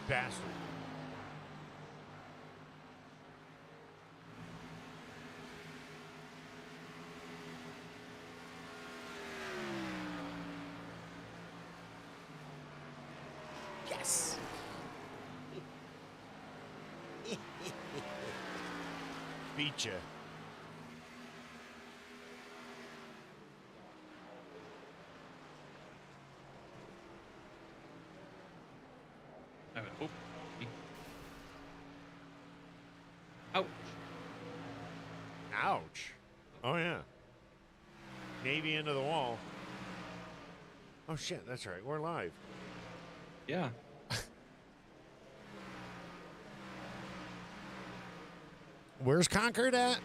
bastard. Yes. Beat you. Oh. Ouch. Ouch. Oh, yeah. Navy into the wall. Oh, shit. That's right. We're live. Yeah. Where's Concord at?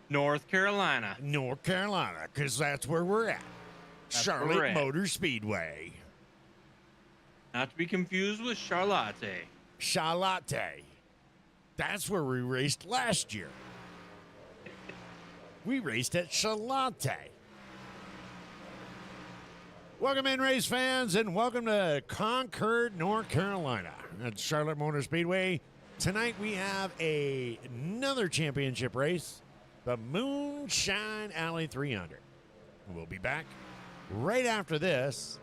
North Carolina. North Carolina, because that's where we're at. That's Charlotte where we're at. Motor Speedway. Not to be confused with Charlotte. Charlotte. That's where we raced last year. We raced at Charlotte. Welcome in, race fans, and welcome to Concord, North Carolina at Charlotte Motor Speedway. Tonight we have another championship race, the Moonshine Alley 300. We'll be back right after this.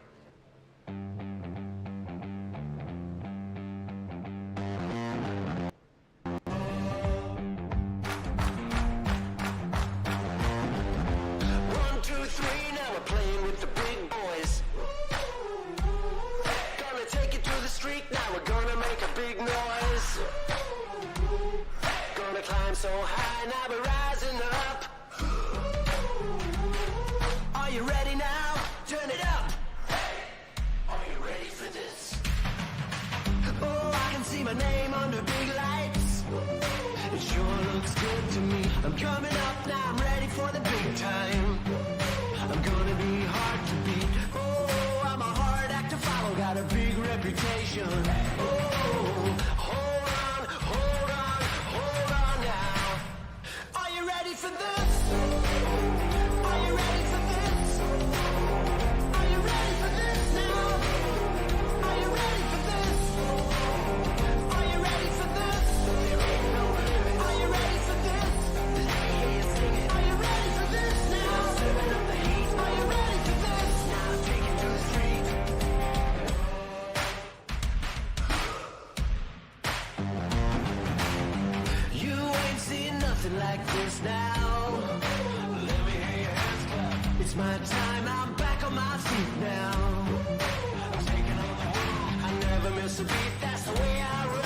So high, now we're rising up. Are you ready now? Turn it up. Are you ready for this? Oh, I can see my name under big lights. It sure looks good to me. I'm coming up now, I'm ready for the big time. I'm gonna be hard to beat. Oh, I'm a hard act to follow, got a big reputation. Oh, hold on, hold on, hold on now. Are you ready for this? Are you ready for this? Are you ready for this now? Are you ready for this? Are you ready for this? Are you ready for this? Are you ready for this now? Are you ready for this? Now take it to the street. You ain't seen nothing like this now. Let me hear your hands clap. It's my time, I'm back on my feet now. I'm taking on the world. I never miss a beat, that's the way I roll.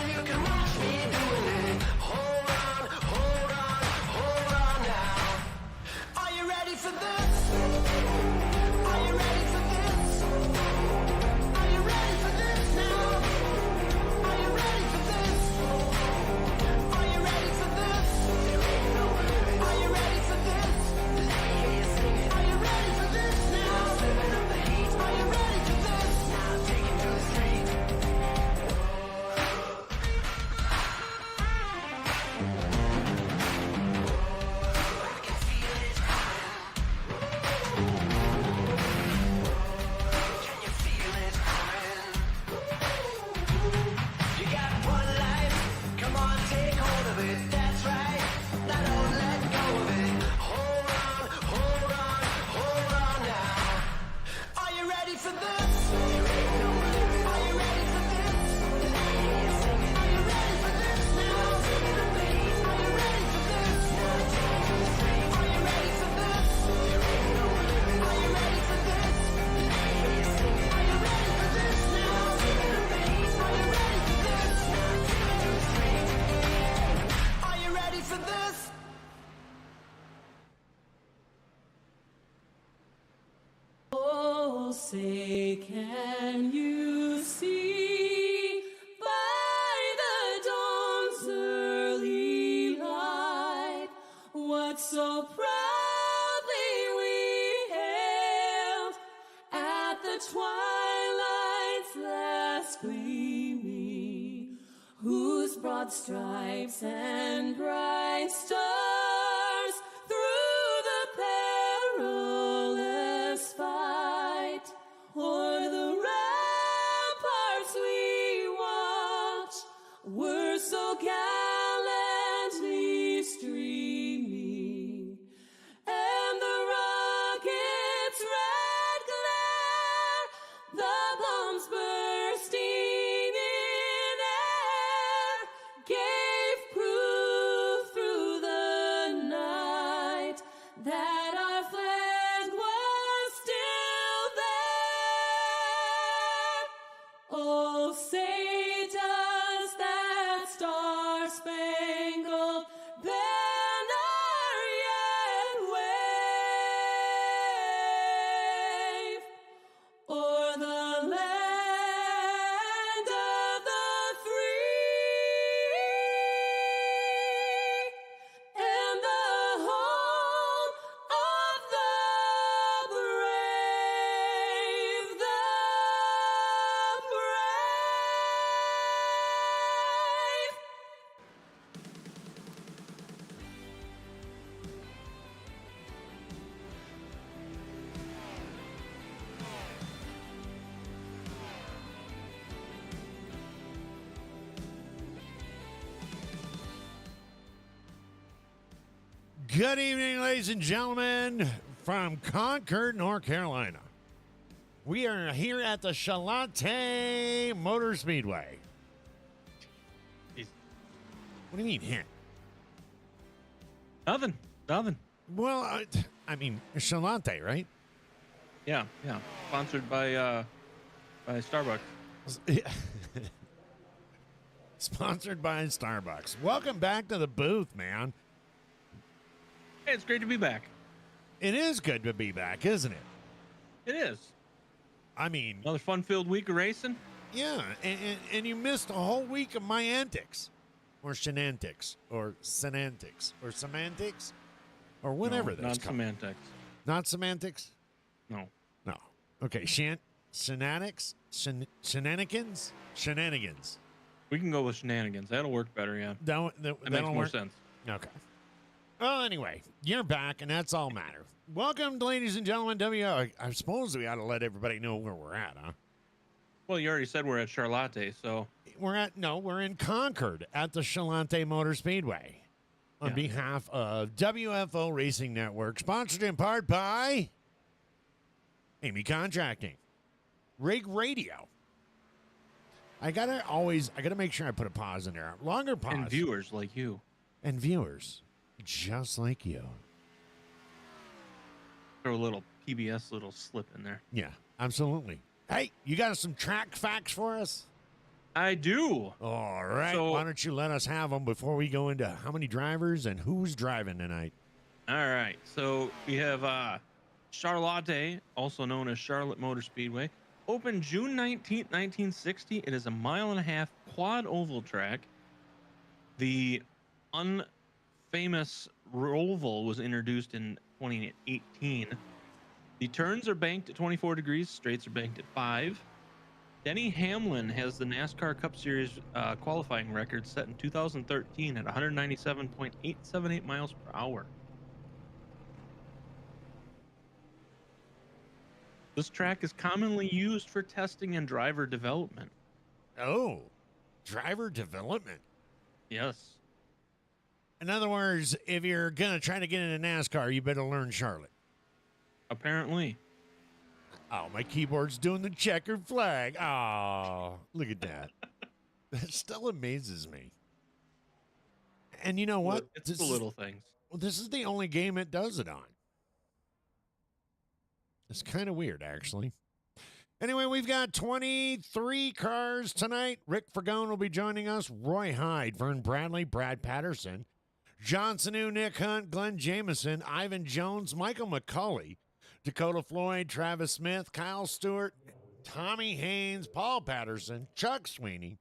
You can watch me doing it. Hold on, hold on, hold on now. Are you ready for this? Are you ready for this? Are you ready for this now? Are you ready for this? Are you ready for this? Are you ready for this? Are you ready for this now? Are you ready for this? Now take it to the street. I can feel it coming. Can you feel it coming? You got one life, come on, take hold of it, that's right. Now don't let go of it. Hold on, hold on, hold on now. Are you ready for this? Are you ready for this? Are you ready for this now? Are you ready for this? Are you ready for this? Are you ready for this? Are you ready for this now? Are you ready for this? Are you ready for this? Oh, say, can you see by the dawn's early light what so proudly we hailed at the twilight's last gleaming, whose broad stripes and bright stars through the perilous fight o'er the ramparts Good evening, ladies and gentlemen, from Concord, North Carolina. We are here at the Charlotte Motor Speedway. Jeez. What do you mean, hint? Nothing. Well, I mean, Charlotte, right? Yeah. Sponsored by Starbucks. Sponsored by Starbucks. Welcome back to the booth, man. Hey, it's great to be back. It is good to be back, isn't it? It is. I mean, Another fun-filled week of racing. yeah, and you missed a whole week of my antics, or shenantics, or semantics, or semantics, or whatever No, that's not called. semantics. Not semantics? No. No. Okay, shenanigans? Shenanigans. We can go with shenanigans. That'll work better, yeah. That That makes more sense. Okay. Well, anyway, you're back, and that's all matter. Welcome, ladies and gentlemen. I suppose we ought to let everybody know where we're at, huh? Well, you already said we're at Charlotte, so We're in Concord at the Charlotte Motor Speedway on Yeah. behalf of WFO Racing Network, sponsored in part by Amy Contracting, Rig Radio. I gotta make sure I put a pause in there. Longer pause. and viewers like you. And viewers, just like you. Throw a little PBS little slip in there. Yeah, absolutely. Hey, you got some track facts for us? I do. All right. So- Why don't you let us have them before we go into how many drivers and who's driving tonight? All right. So we have Charlotte, also known as Charlotte Motor Speedway, opened June 19th, 1960. It is a 1.5-mile quad oval track. The unfamous roval was introduced in 2018. The turns are banked at 24 degrees, straights are banked at 5. Denny Hamlin has the NASCAR Cup Series qualifying record set in 2013 at 197.878 miles per hour. This track is commonly used for testing and driver development. Oh, driver development. Yes. In other words, if you're going to try to get into NASCAR, you better learn Charlotte. Apparently. Oh, my keyboard's doing the checkered flag. Oh, look at that. That still amazes me. And you know what? It's the little things. This is the only game it does it on. It's kind of weird, actually. Anyway, we've got 23 cars tonight. Rick Fergone will be joining us. Roy Hyde, Vern Bradley, Brad Patterson, John Sanu, Nick Hunt, Glenn Jameson, Ivan Jones, Michael McCauley, Dakota Floyd, Travis Smith, Kyle Stewart, Tommy Haynes, Paul Patterson, Chuck Sweeney,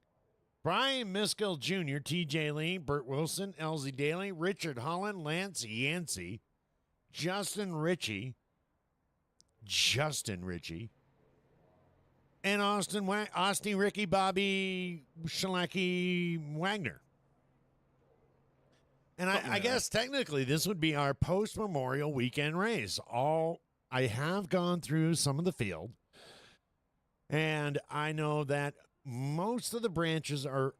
Brian Miskill Jr., TJ Lee, Burt Wilson, Elsie Daly, Richard Holland, Lance Yancey, Justin Ritchie, and Austin Ricky Bobby Shalaki Wagner. And I guess technically this would be our post-memorial weekend race. I have gone through some of the field, and I know that most of the branches are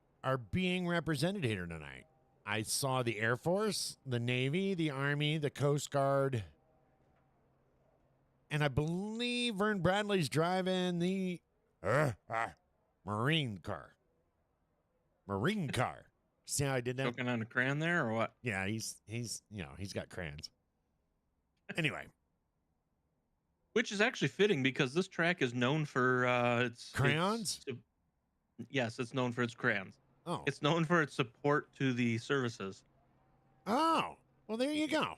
being represented here tonight. I saw the Air Force, the Navy, the Army, the Coast Guard, and I believe Vern Bradley's driving the Marine car. See how I did that? Choking on a crayon there or what? Yeah, he's got crayons. Anyway, Which is actually fitting because this track is known for its crayons? Yes, it's known for its crayons. Oh. It's known for its support to the services. Oh. Well, there you go.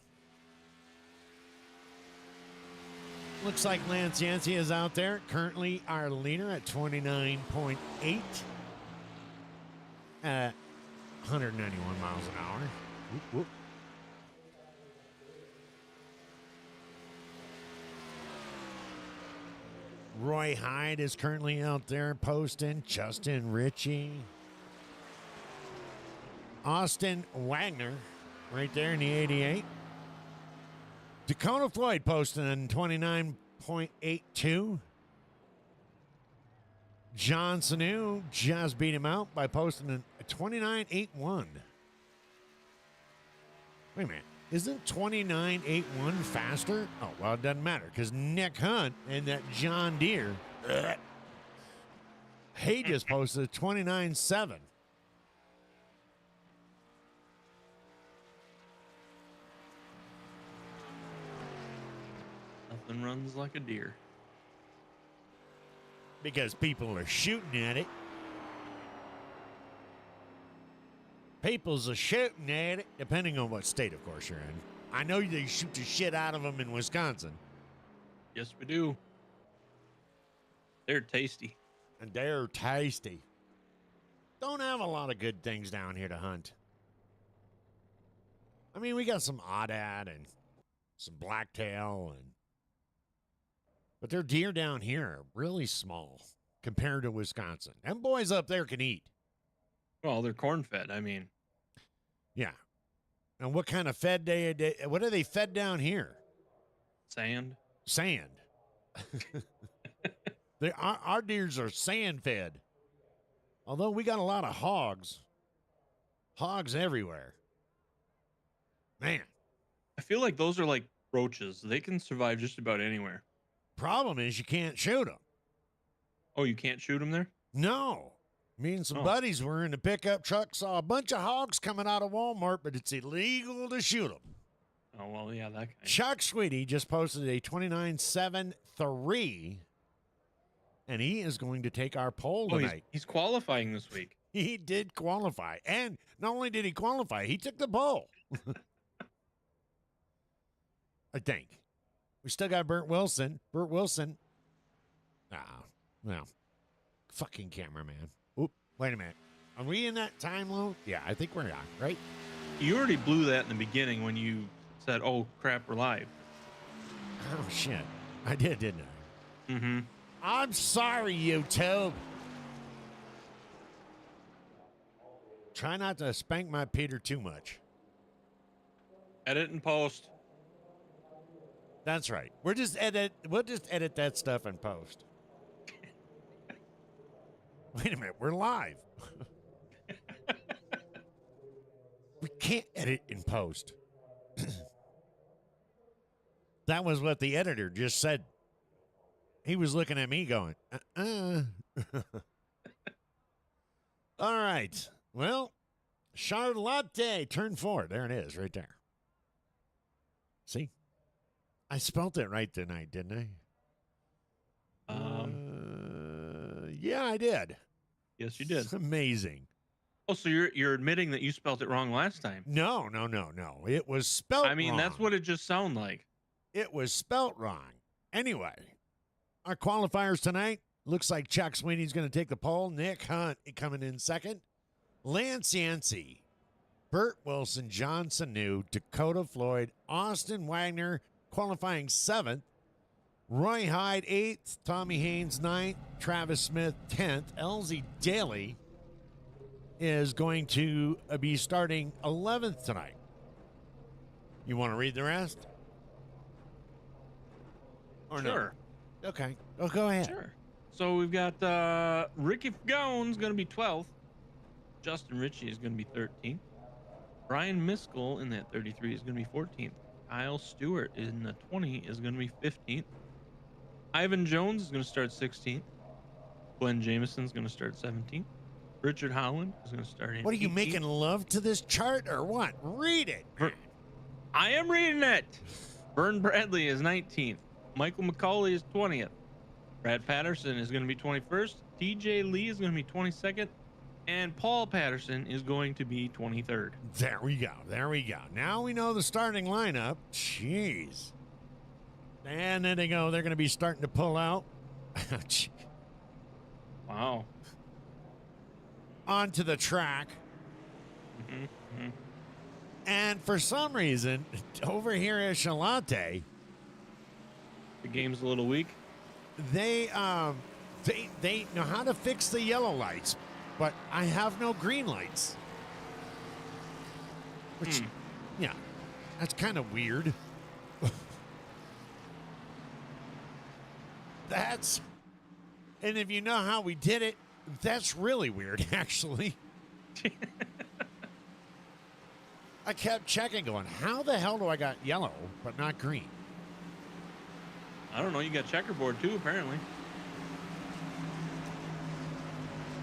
Looks like Lance Yancey is out there. Currently our leader at 29.8 at 191 miles an hour. Whoop, whoop. Roy Hyde is currently out there posting. Justin Ritchie. Austin Wagner right there in the 88. Dakota Floyd posting in 29.82. John Sanu just beat him out by posting a 29.81. Wait a minute. Isn't 29.81 faster? Oh, well, it doesn't matter because Nick Hunt and that John Deere, he just posted 29.7. Nothing runs like a deer. Because people are shooting at it. People's are shooting at it, depending on what state, of course, you're in. I know they shoot the shit out of them in Wisconsin. Yes, we do. They're tasty. And they're tasty. Don't have a lot of good things down here to hunt. I mean, we got some oddad and some blacktail, but their deer down here are really small compared to Wisconsin. Them boys up there can eat. Well, they're corn fed. I mean, Yeah. And what kind of what are they fed down here? sand. Sand. Our deers are sand fed. Although we got a lot of hogs. Hogs everywhere. Man. I feel like those are like roaches. They can survive just about anywhere. Problem is you can't shoot them. Oh, you can't shoot them there? No. Me and some buddies were in the pickup truck, saw a bunch of hogs coming out of Walmart, but it's illegal to shoot them. Oh, well, yeah, that kind. Chuck Sweetie just posted a 29.73, and he is going to take our poll tonight. He's qualifying this week. He did qualify. And not only did he qualify, he took the poll. I think. We still got Burt Wilson. Burt Wilson. Well, fucking cameraman. Oop, wait a minute. Are we in that time loop? Yeah, I think we're on, right? You already blew that in the beginning when you said, oh, crap, we're live. Oh, shit. I did, didn't I? Mm-hmm. I'm sorry, YouTube. Try not to spank my Peter too much. Edit and post. That's right. We'll just edit that stuff and post. Wait a minute, we're live. We can't edit and post. That was what the editor just said. He was looking at me going, All right. Well, Charlotte, turn 4. There it is, right there. See? I spelt it right tonight, didn't I? Yeah, I did. Yes, you did. It's amazing. Oh, so you're admitting that you spelled it wrong last time? No. It was spelt wrong. That's what it just sounded like. It was spelt wrong. Anyway, our qualifiers tonight, looks like Chuck Sweeney's going to take the poll. Nick Hunt coming in second. Lance Yancey, Burt Wilson, John Sanu, Dakota Floyd, Austin Wagner qualifying 7th. Roy Hyde 8th, Tommy Haynes 9th, Travis Smith 10th. LZ Daly is going to be starting 11th tonight. You want to read the rest? Or Sure. No? Okay. Oh, go ahead. Sure. So we've got Ricky Fagone's going to be 12th. Justin Ritchie is going to be 13th. Brian Miskell in that 33 is going to be 14th. Kyle Stewart in the 20 is going to be 15th. Ivan Jones is going to start 16th. Glenn Jameson is going to start 17th. Richard Holland is going to start in What are you 18th. making love to this chart or what? Read it. I am reading it. Vern Bradley is 19th. Michael McCauley is 20th. Brad Patterson is going to be 21st. TJ Lee is going to be 22nd. And Paul Patterson is going to be 23rd. There we go. Now we know the starting lineup. Jeez. And then they go. They're going to be starting to pull out. Wow. Onto the track. Mm-hmm. And for some reason, over here at Charlotte, The game's a little weak. they know how to fix the yellow lights, but I have no green lights. Which, yeah, that's kind of weird. And if you know how we did it, that's really weird, actually. I kept checking, going, how the hell do I got yellow but not green? I don't know. You got checkerboard too, apparently.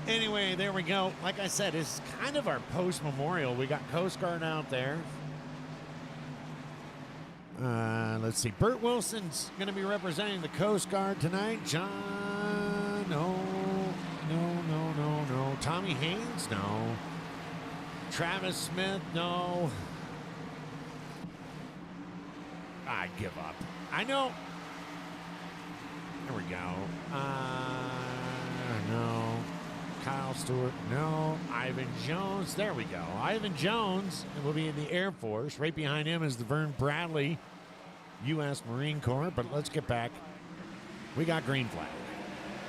Anyway, there we go. Like I said, it's kind of our post-memorial. We got Coast Guard out there. Let's see. Bert Wilson's going to be representing the Coast Guard tonight. John, no. Tommy Haynes, no. Travis Smith, no. I give up. I know. There we go. No. Kyle Stewart, no. Ivan Jones, there we go. Ivan Jones will be in the Air Force. Right behind him is the Vern Bradley, U.S. Marine Corps. But let's get back. We got green flag.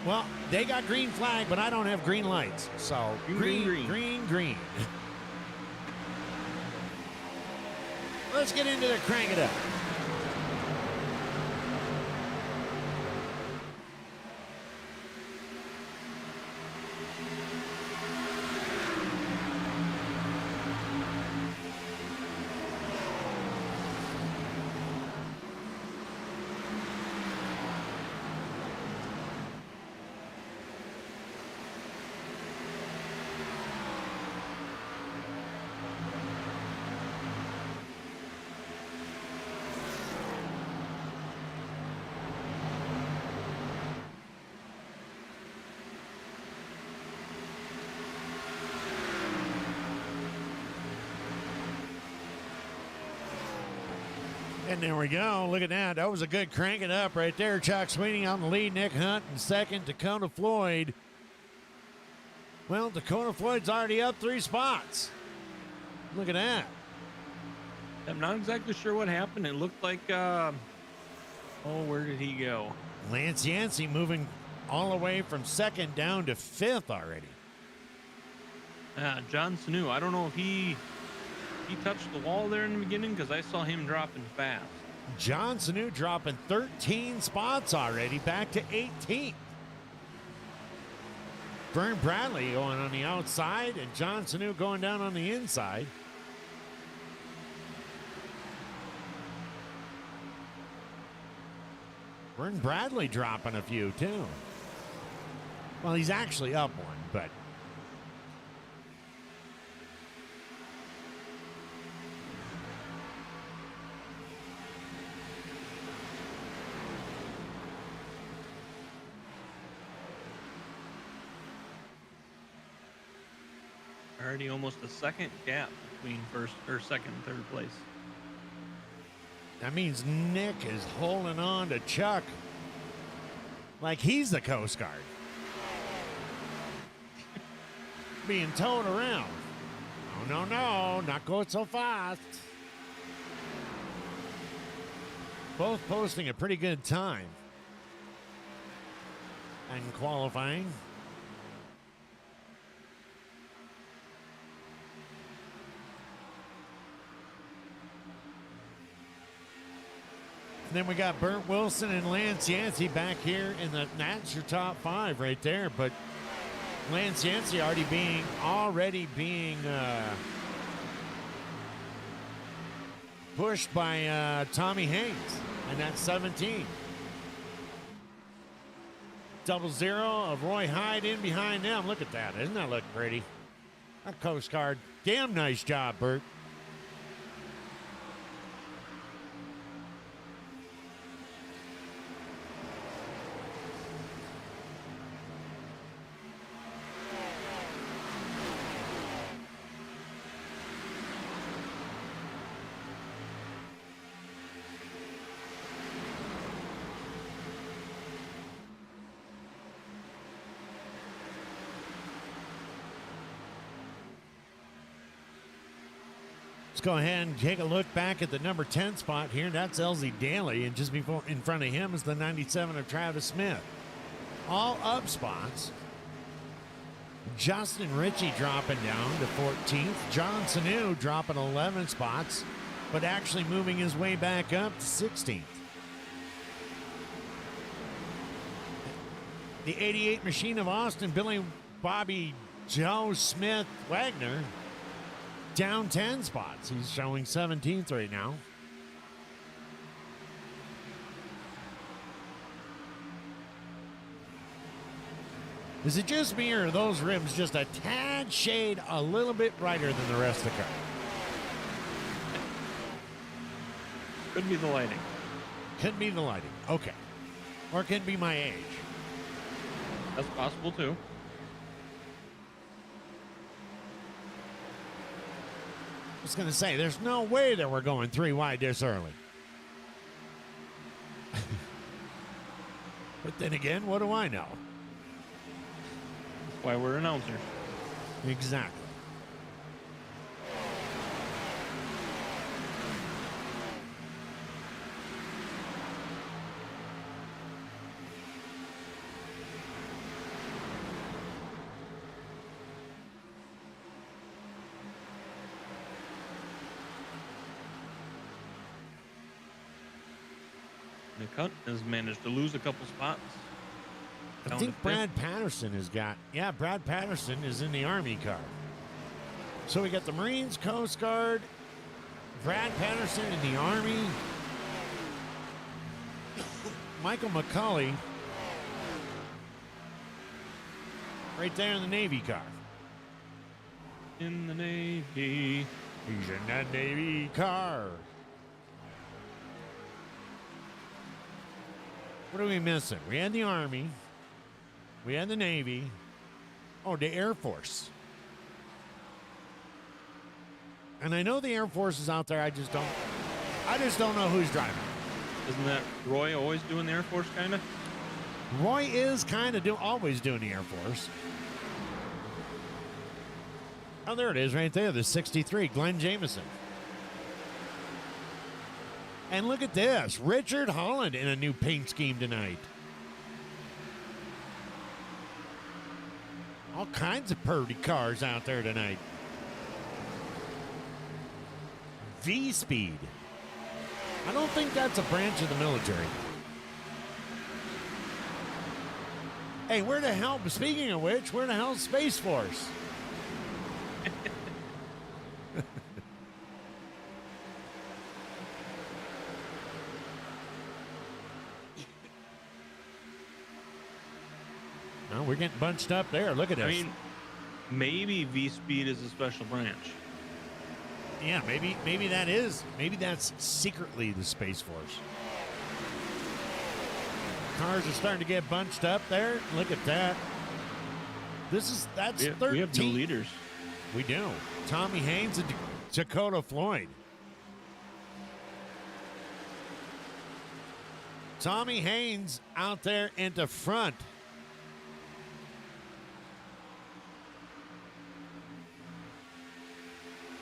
Well, they got green flag, but I don't have green lights. So green. Let's get into the crank it up. And there we go. Look at that. That was a good crank it up right there. Chuck Sweeney on the lead. Nick Hunt in second. Dakota Floyd. Well, Dakota Floyd's already up 3 spots. Look at that. I'm not exactly sure what happened. It looked like, where did he go? Lance Yancey moving all the way from second down to 5th already. John Sanu. I don't know if he touched the wall there in the beginning because I saw him dropping fast. John Sanu dropping 13 spots already, back to 18th. Vern Bradley going on the outside and John Sanu going down on the inside. Vern Bradley dropping a few too. Well, he's actually up one, but already almost a second gap between second and third place. that means Nick is holding on to Chuck like he's the Coast Guard. Being towed around. Oh, no, not going so fast. Both posting a pretty good time. And qualifying. And then we got Bert Wilson and Lance Yancey back here in that's your top 5 right there. But Lance Yancey already being pushed by Tommy Haynes, and that's 17. 00 of Roy Hyde in behind them. Look at that. Doesn't that look pretty? That Coast Guard. Damn nice job, Bert. Let's go ahead and take a look back at the number 10 spot here. That's Elsie Daly, and just before in front of him is the 97 of Travis Smith. All up spots. Justin Ritchie dropping down to 14th. John Sanu dropping 11 spots, but actually moving his way back up to 16th. The 88 Machine of Austin, Billy Bobby Joe Smith Wagner, down 10 spots. He's showing 17th right now. Is it just me, or are those rims just a tad shade a little bit brighter than the rest of the car? Could be the lighting. Could be the lighting. Okay. Or it could be my age. That's possible too. I was going to say, there's no way that we're going 3 wide this early. But then again, what do I know? Why we're announcers. Exactly. McCunt has managed to lose a couple spots. I Down think to fifth. Brad Patterson has got, Brad Patterson is in the Army car. So we got the Marines, Coast Guard, Brad Patterson in the Army, Michael McCulley right there in the Navy car. In the Navy. He's in that Navy car. What are we missing? We had the Army. We had the Navy. Oh, the Air Force. And I know the Air Force is out there. I just don't know who's driving. Isn't that Roy always doing the Air Force kind of? Roy is kind of always doing the Air Force. Oh, there it is right there. The 63, Glenn Jameson. And look at this. Richard Holland in a new paint scheme tonight. All kinds of purdy cars out there tonight. V-Speed. I don't think that's a branch of the military. Hey, where the hell, speaking of which, where the hell's Space Force? No, we're getting bunched up there. Look at this. I mean, maybe V-Speed is a special branch. Yeah, maybe that is. Maybe that's secretly the Space Force. Cars are starting to get bunched up there. Look at that. That's 13. We have new leaders. We do. Tommy Haynes and Dakota Floyd. Tommy Haynes out there into front.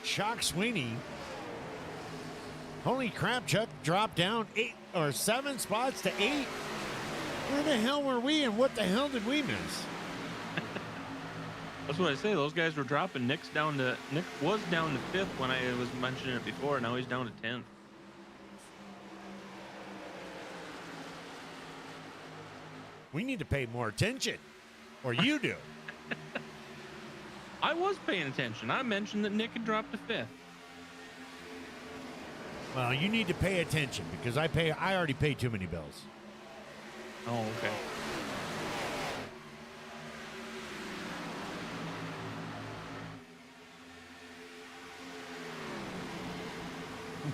Chuck Sweeney. Holy crap, Chuck dropped down 8 or 7 spots to 8. Where the hell were we, and what the hell did we miss? That's what I say. Those guys were dropping. Nick was down to 5th when I was mentioning it before. Now he's down to 10th. We need to pay more attention, or you do. I was paying attention. I mentioned that Nick had dropped to 5th. Well, you need to pay attention because I already pay too many bills. Oh, okay.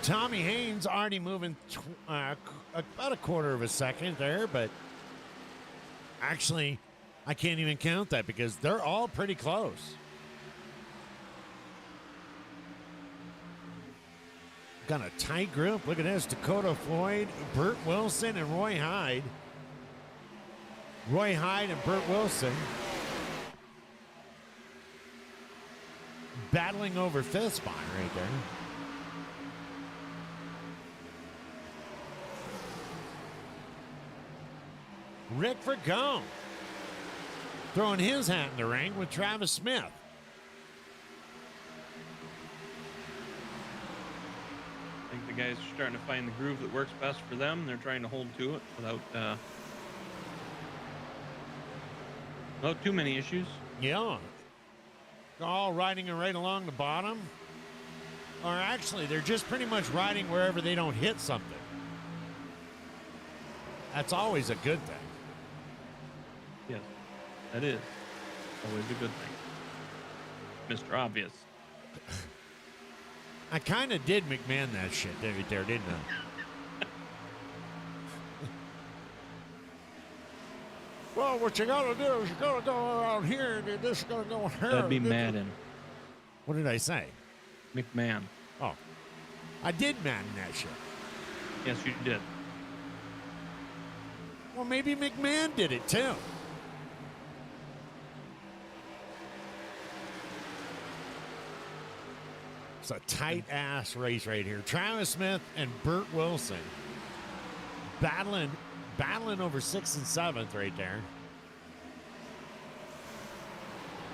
Tommy Haynes already moving about a quarter of a second there, but actually, I can't even count that because they're all pretty close. Got a tight group. Look at this. Dakota Floyd, Burt Wilson, and Roy Hyde. Roy Hyde and Burt Wilson battling over 5th spot right there. Rick Vergone throwing his hat in the ring with Travis Smith. I think the guys are starting to find the groove that works best for them. They're trying to hold to it without too many issues. Yeah. They're all riding it right along the bottom. Or actually, they're just pretty much riding wherever they don't hit something. That's always a good thing. Yes, that is always a good thing. Mr. Obvious. I kind of did McMahon that shit right there, didn't I? Well, what you gotta do is you gotta go around here, and this is gonna go here. That'd be Madden. What did I say? McMahon. Oh, I did Madden that shit. Yes, you did. Well, maybe McMahon did it too. It's a tight ass race right here. Travis Smith and Burt Wilson battling over 6th and 7th right there.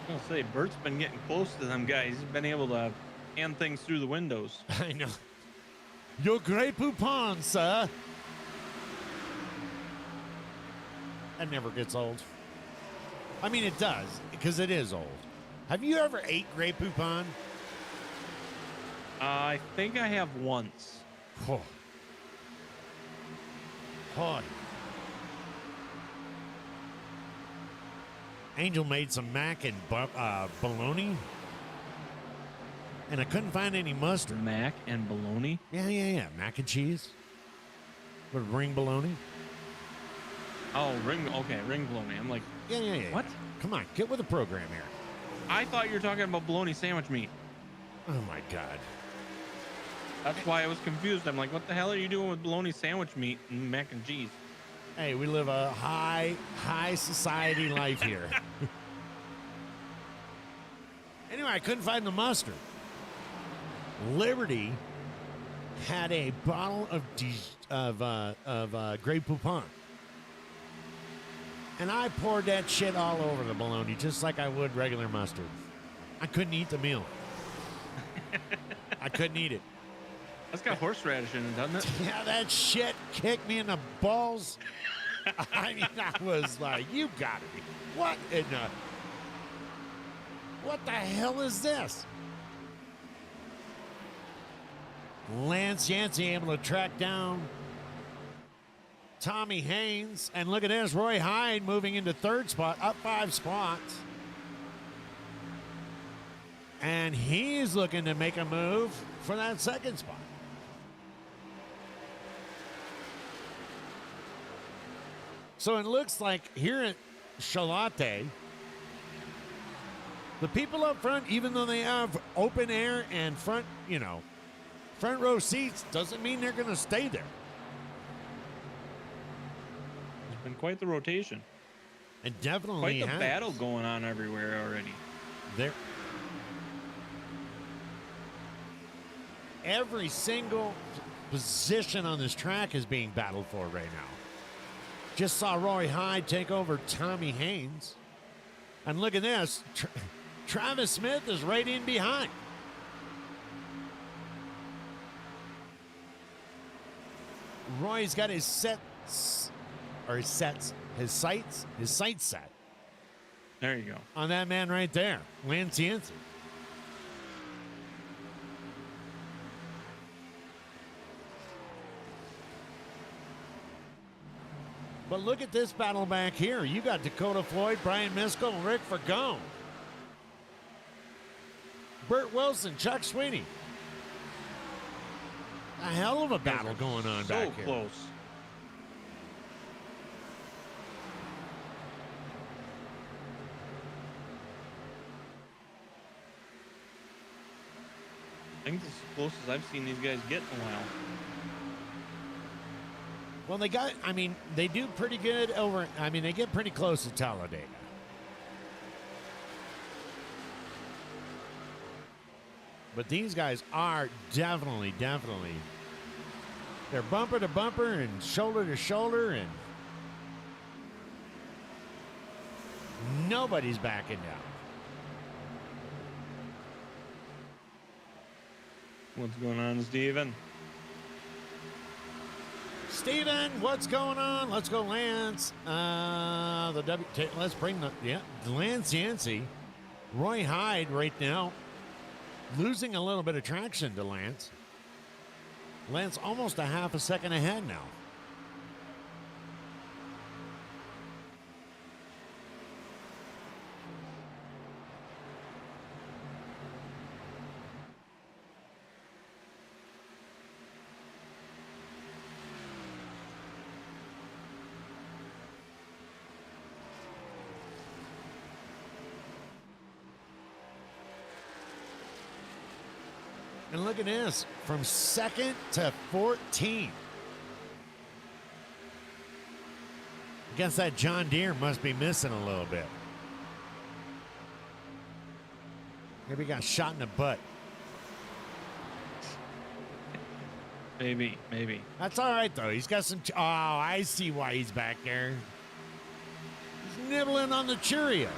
I was gonna say, Bert's been getting close to them guys. He's been able to hand things through the windows. I know. Your Grey Poupon, sir. That never gets old. I mean, it does, because it is old. Have you ever ate Grey Poupon? I think I have once. Oh. Oh. Angel made some mac and bologna, and I couldn't find any mustard. Mac and bologna? Yeah. Mac and cheese with ring bologna. Oh, ring bologna. I'm like, Yeah. what? Come on, get with the program here. I thought you were talking about bologna sandwich meat. Oh, my God. That's why I was confused. I'm like, what the hell are you doing with bologna sandwich meat and mac and cheese? Hey, we live a high society life here. Anyway, I couldn't find the mustard. Liberty had a bottle of Grey Poupon. And I poured that shit all over the bologna, just like I would regular mustard. I couldn't eat the meal. I couldn't eat it. That's got horseradish in it, doesn't it? Yeah, that shit kicked me in the balls. I mean, I was like, you got to be. What in the... What the hell is this? Lance Yancey able to track down Tommy Haynes. And look at this, Roy Hyde moving into 3rd spot, up 5 spots. And he's looking to make a move for that 2nd spot. So it looks like here at Charlotte, the people up front, even though they have open air and front row seats, doesn't mean they're going to stay there. It's been quite the rotation. And definitely Quite the has. battle going on everywhere already. There. Every single position on this track is being battled for right now. Just saw Roy Hyde take over Tommy Haynes. And look at this. Travis Smith is right in behind. Roy's got his sights set There you go. on that man right there, Lance Yancey. But look at this battle back here. You got Dakota Floyd, Brian Miskell, and Rick Fergone. Burt Wilson, Chuck Sweeney. A hell of a battle going on back here. So close. I think this is as close as I've seen these guys get in a while. Well, they do pretty good they get pretty close to Talladega. But these guys are definitely, they're bumper to bumper and shoulder to shoulder, and nobody's backing down. What's going on, Steven? Steven, what's going on? Let's go, Lance. Let's bring Lance Yancey. Roy Hyde right now. losing a little bit of traction to Lance. Lance almost a half a second ahead now. And look at this, from second to 14. I guess that John Deere must be missing a little bit. Maybe he got shot in the butt. Maybe. That's all right, though. He's got some... Oh, I see why he's back there. He's nibbling on the Cheerios.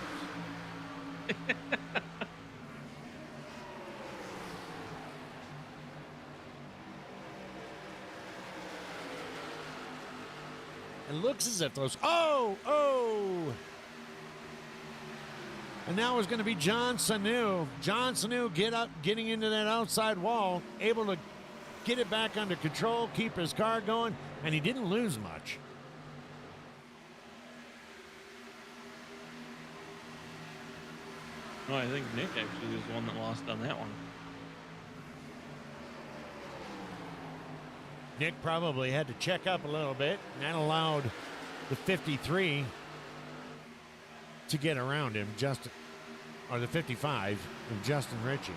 It looks as if those... Oh! And now it's going to be John Sanu. John Sanu getting into that outside wall, able to get it back under control, keep his car going, and he didn't lose much. No, I think Nick actually was the one that lost on that one. Nick probably had to check up a little bit, and that allowed the 53 to get around him, or the 55 of Justin Ritchie.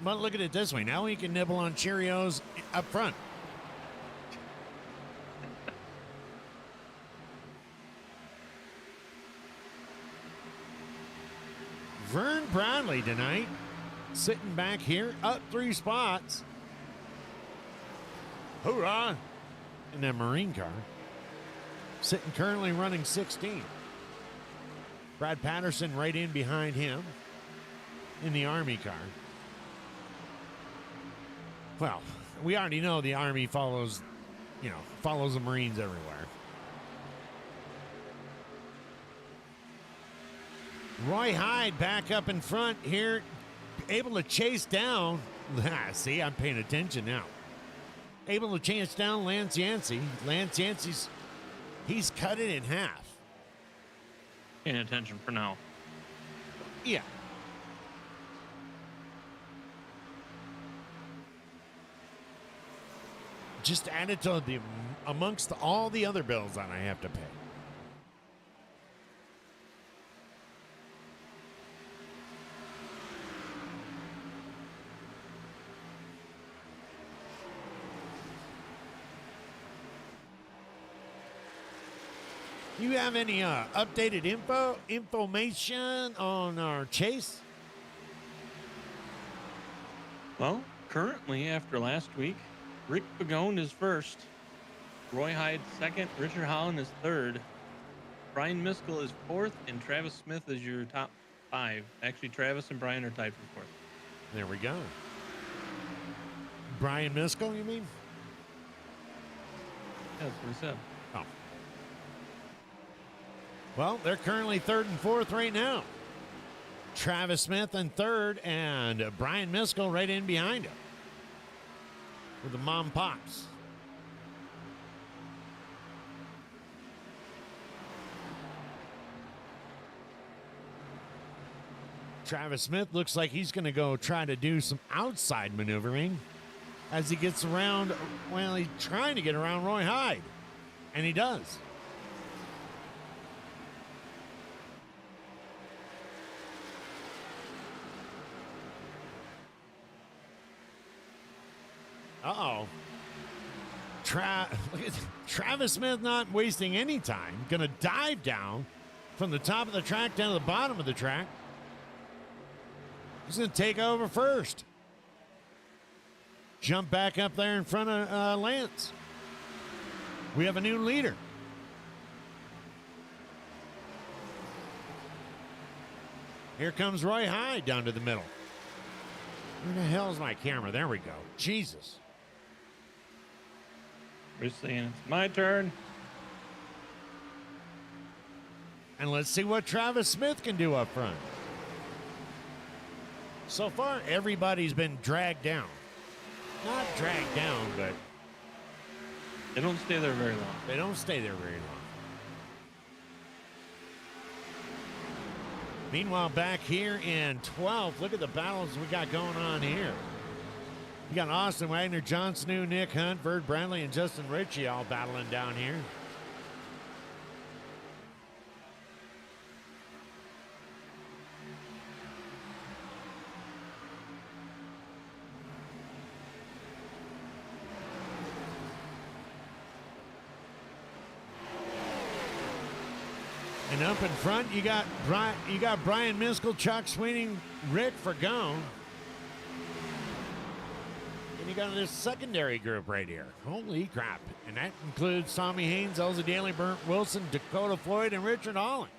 But look at it this way. Now he can nibble on Cheerios up front. Vern Brownlee tonight, sitting back here, up 3 spots. Hoorah! In that Marine car. Sitting currently running 16. Brad Patterson right in behind him in the Army car. Well, we already know the Army follows the Marines everywhere. Roy Hyde back up in front here, able to chase down. See, I'm paying attention now. Able to chase down Lance Yancey. Lance Yancey's, he's cut it in half. Paying attention for now. Yeah. Just added to amongst all the other bills that I have to pay. You have any updated information on our chase? Well, currently, after last week, Rick Pagone is first, Roy Hyde second, Richard Holland is third, Brian Miskell is fourth, and Travis Smith is your top 5. Actually, Travis and Brian are tied for 4th. There we go. Brian Miskell, you mean? That's what he said. Oh. Well, they're currently 3rd and 4th right now. Travis Smith in 3rd, and Brian Miskell right in behind him with the mom pops. Travis Smith looks like he's going to go try to do some outside maneuvering as he gets around. Well, he's trying to get around Roy Hyde, and he does. Uh-oh. Travis Smith not wasting any time. Going to dive down from the top of the track down to the bottom of the track. He's going to take over first. Jump back up there in front of Lance. We have a new leader. Here comes Roy Hyde down to the middle. Where the hell's my camera? There we go. Jesus. We're saying it's my turn. And let's see what Travis Smith can do up front. So far, everybody's been dragged down. Not dragged down, but They don't stay there very long. they don't stay there very long. Meanwhile, back here in 12th, look at the battles we got going on here. You got Austin Wagner, John Snow, Nick Hunt, Verd Bradley, and Justin Ritchie all battling down here. And up in front, you got Brian Miskell, Chuck Sweeney, Rick Fergone. And you got this secondary group right here. Holy crap. And that includes Tommy Haynes, Elza Daly, Burnt Wilson, Dakota Floyd, and Richard Holland.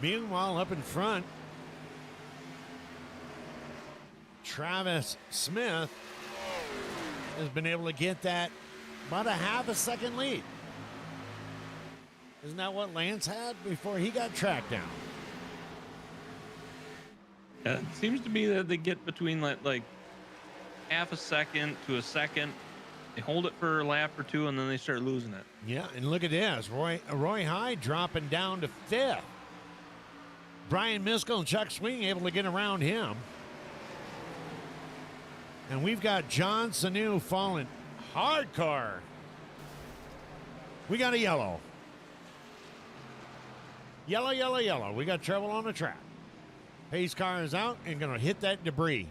Meanwhile, up in front, Travis Smith has been able to get that about a half a second lead. Isn't that what Lance had before he got tracked down? Yeah, it seems to be that they get between like half a second to a second. They hold it for a lap or two, and then they start losing it. Yeah, and look at this. Roy Hyde dropping down to 5th. Brian Miskell and Chuck Sweeney able to get around him. And we've got John Sanu falling hardcore. We got a yellow. Yellow, yellow, yellow. We got trouble on the track. Pace car is out and going to hit that debris.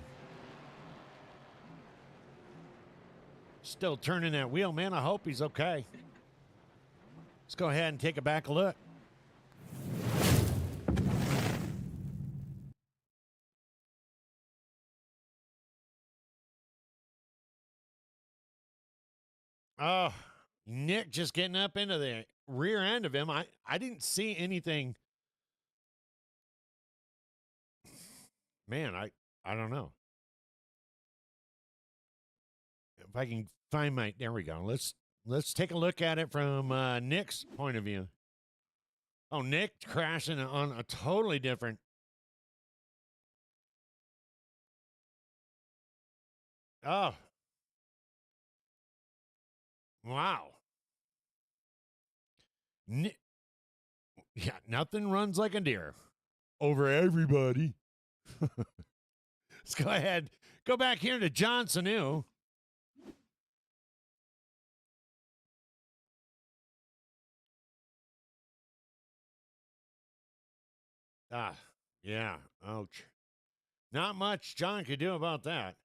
Still turning that wheel, man. I hope he's okay. Let's go ahead and take a back look. Oh, Nick just getting up into the rear end of him. I didn't see anything. Man, I don't know. If I can find my, there we go. Let's take a look at it from Nick's point of view. Oh, Nick crashing on a totally different. Oh. Wow. Yeah, nothing runs like a deer over everybody. Let's go ahead. Go back here to John Sanu. Ah, yeah. Ouch. Not much John could do about that.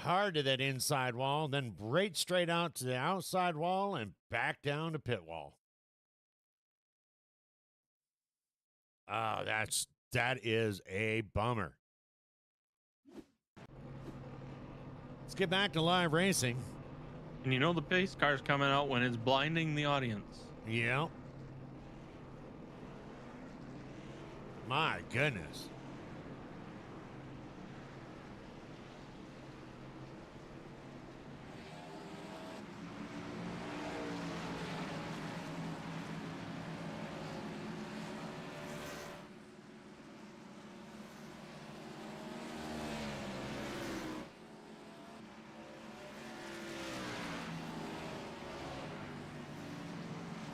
Hard to that inside wall, then right straight out to the outside wall and back down to pit wall. Oh, that is a bummer. Let's get back to live racing. And you know the pace car's coming out when it's blinding the audience. Yeah. My goodness.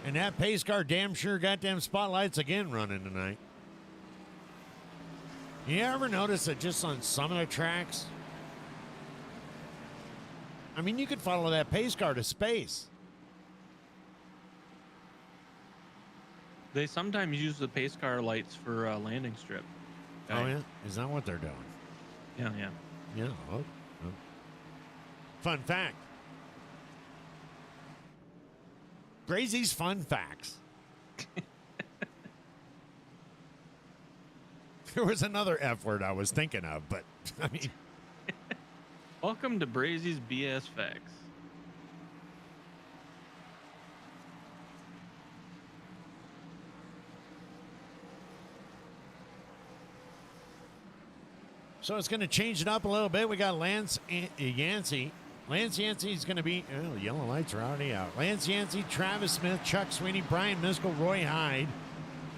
And that pace car damn sure got them spotlights again running tonight. You ever notice that just on some of the tracks? I mean, you could follow that pace car to space. They sometimes use the pace car lights for landing strip. Oh, yeah? Is that what they're doing? Yeah. Yeah. Oh. Fun fact. Brazy's fun facts. There was another F word I was thinking of, but I mean, Welcome to Brazy's BS Facts. so it's going to change it up a little bit. We got Lance Yancey. Lance Yancey's going to be, oh, the yellow lights are already out. Lance Yancey, Travis Smith, Chuck Sweeney, Brian Miskell, Roy Hyde.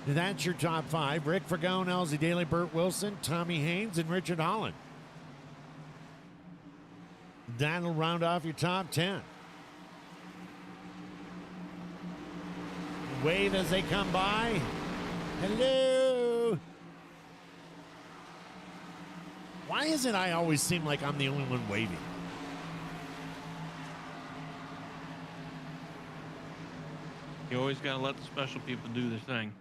That's your top 5. Rick Fergone, Elsie Daly, Burt Wilson, Tommy Haynes, and Richard Holland. That'll round off your top 10. Wave as they come by. Hello. Why is it I always seem like I'm the only one waving? You always got to let the special people do their thing.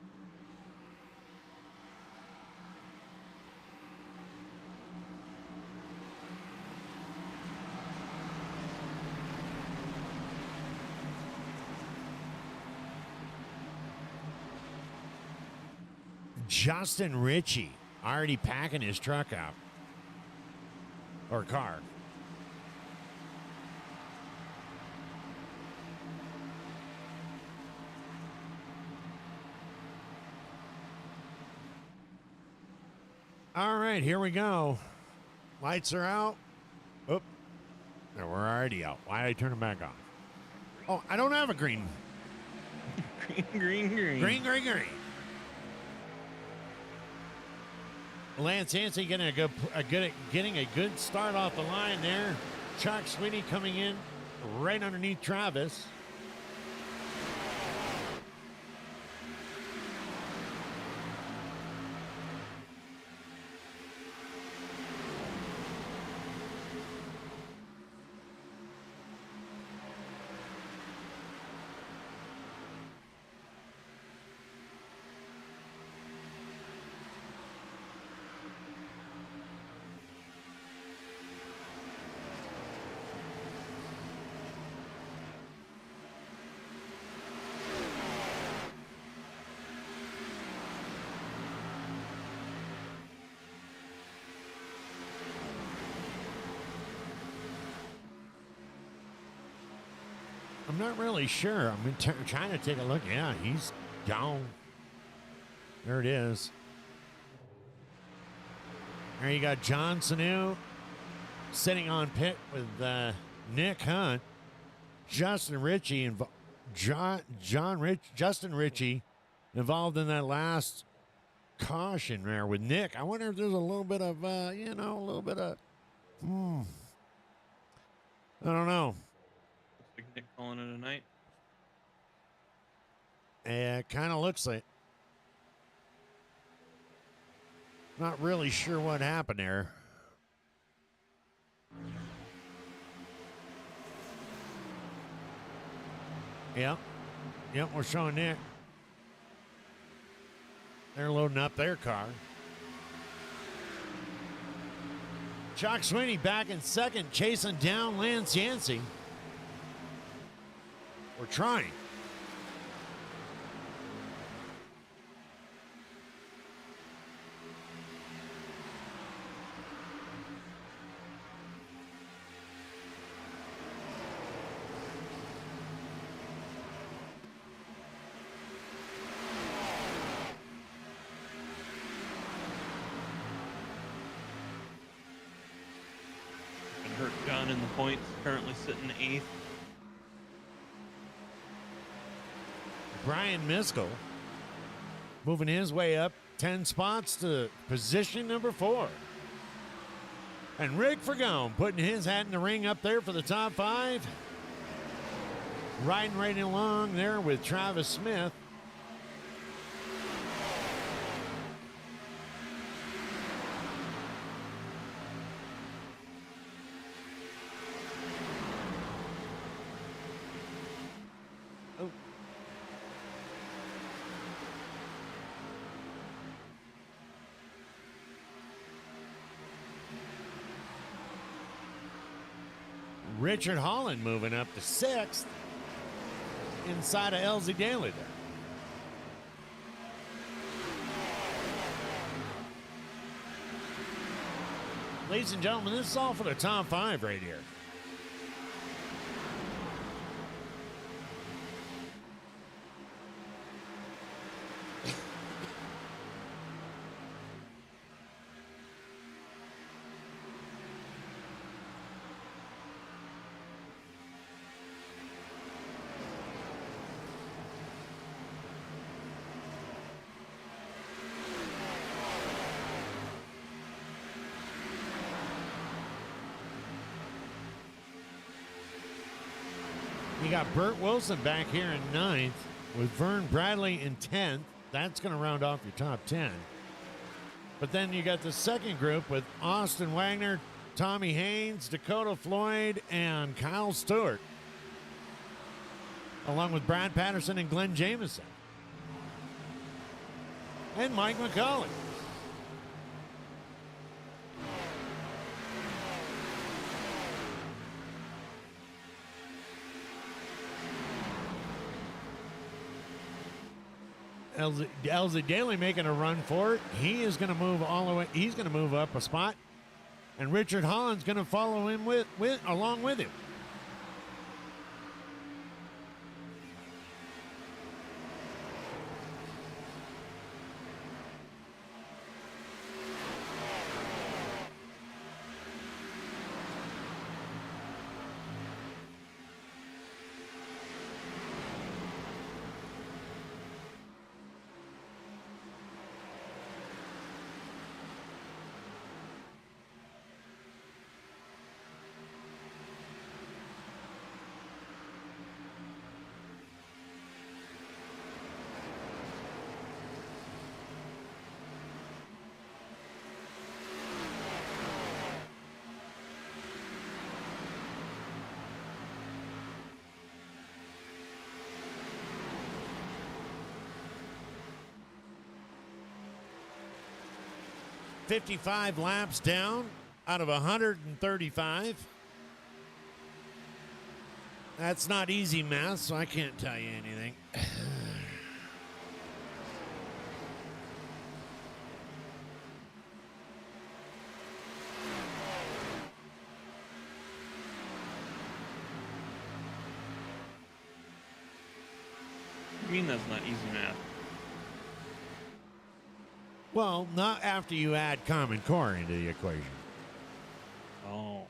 Justin Ritchie already packing his truck out. Or car. All right, here we go. Lights are out. Oop. No, we're already out. Why did I turn them back on? Oh, I don't have a green. Green. Green. Lance Yancey getting getting a good start off the line there. Chuck Sweeney coming in right underneath Travis. I'm not really sure. I'm trying to take a look. Yeah, he's down. There it is. There you got John Sanu sitting on pit with Nick Hunt, Justin Ritchie, and Justin Ritchie involved in that last caution there with Nick. I wonder if there's a little bit of, I don't know. Looks like Nick calling it a night. Yeah, it kind of looks like. Not really sure what happened there. Yep, we're showing Nick. They're loading up their car. Chuck Sweeney back in second, chasing down Lance Yancey. We're trying. Hurt John in the points, currently sitting 8th. Brian Miskell moving his way up 10 spots to position number 4. And Rick Fergone putting his hat in the ring up there for the top 5. Riding right along there with Travis Smith. Richard Holland moving up to 6th. inside of LZ Daly there. Ladies and gentlemen, this is all for the top 5 right here. You got Burt Wilson back here in 9th with Vern Bradley in 10th. That's going to round off your top 10. But then you got the second group with Austin Wagner, Tommy Haynes, Dakota Floyd, and Kyle Stewart, along with Brad Patterson and Glenn Jamieson. And Mike McCauley. LZ Daly making a run for it. He is going to move all the way. He's going to move up a spot, and Richard Holland's going to follow him along with him. $55 laps down out of 135. That's not easy math, so I can't tell you anything. I mean, that's not easy math. Well, not after you add Common Core into the equation. Oh.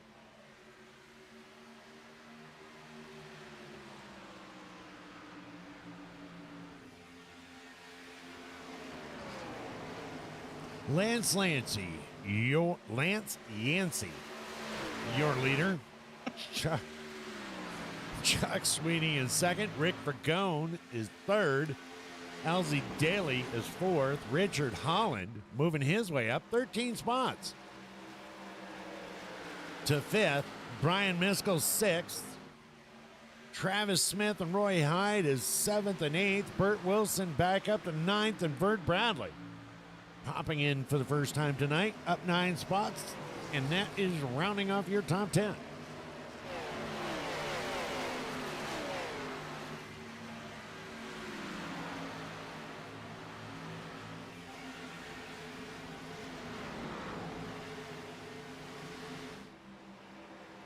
Lance Yancey, your leader. Chuck Sweeney is second. Rick Vergone is third. LZ Daly is fourth. Richard Holland moving his way up 13 spots to fifth. Brian Miskell sixth. Travis Smith and Roy Hyde is seventh and eighth. Burt Wilson back up to ninth, and Burt Bradley popping in for the first time tonight, up 9 spots, and that is rounding off your top 10.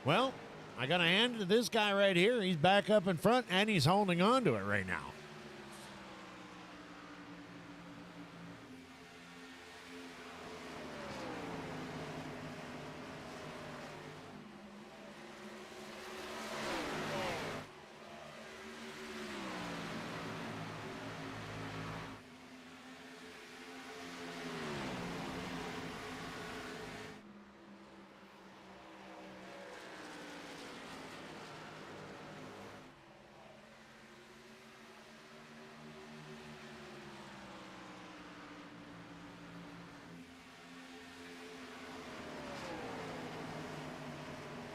Well, I got to hand it to this guy right here. He's back up in front, and he's holding on to it right now.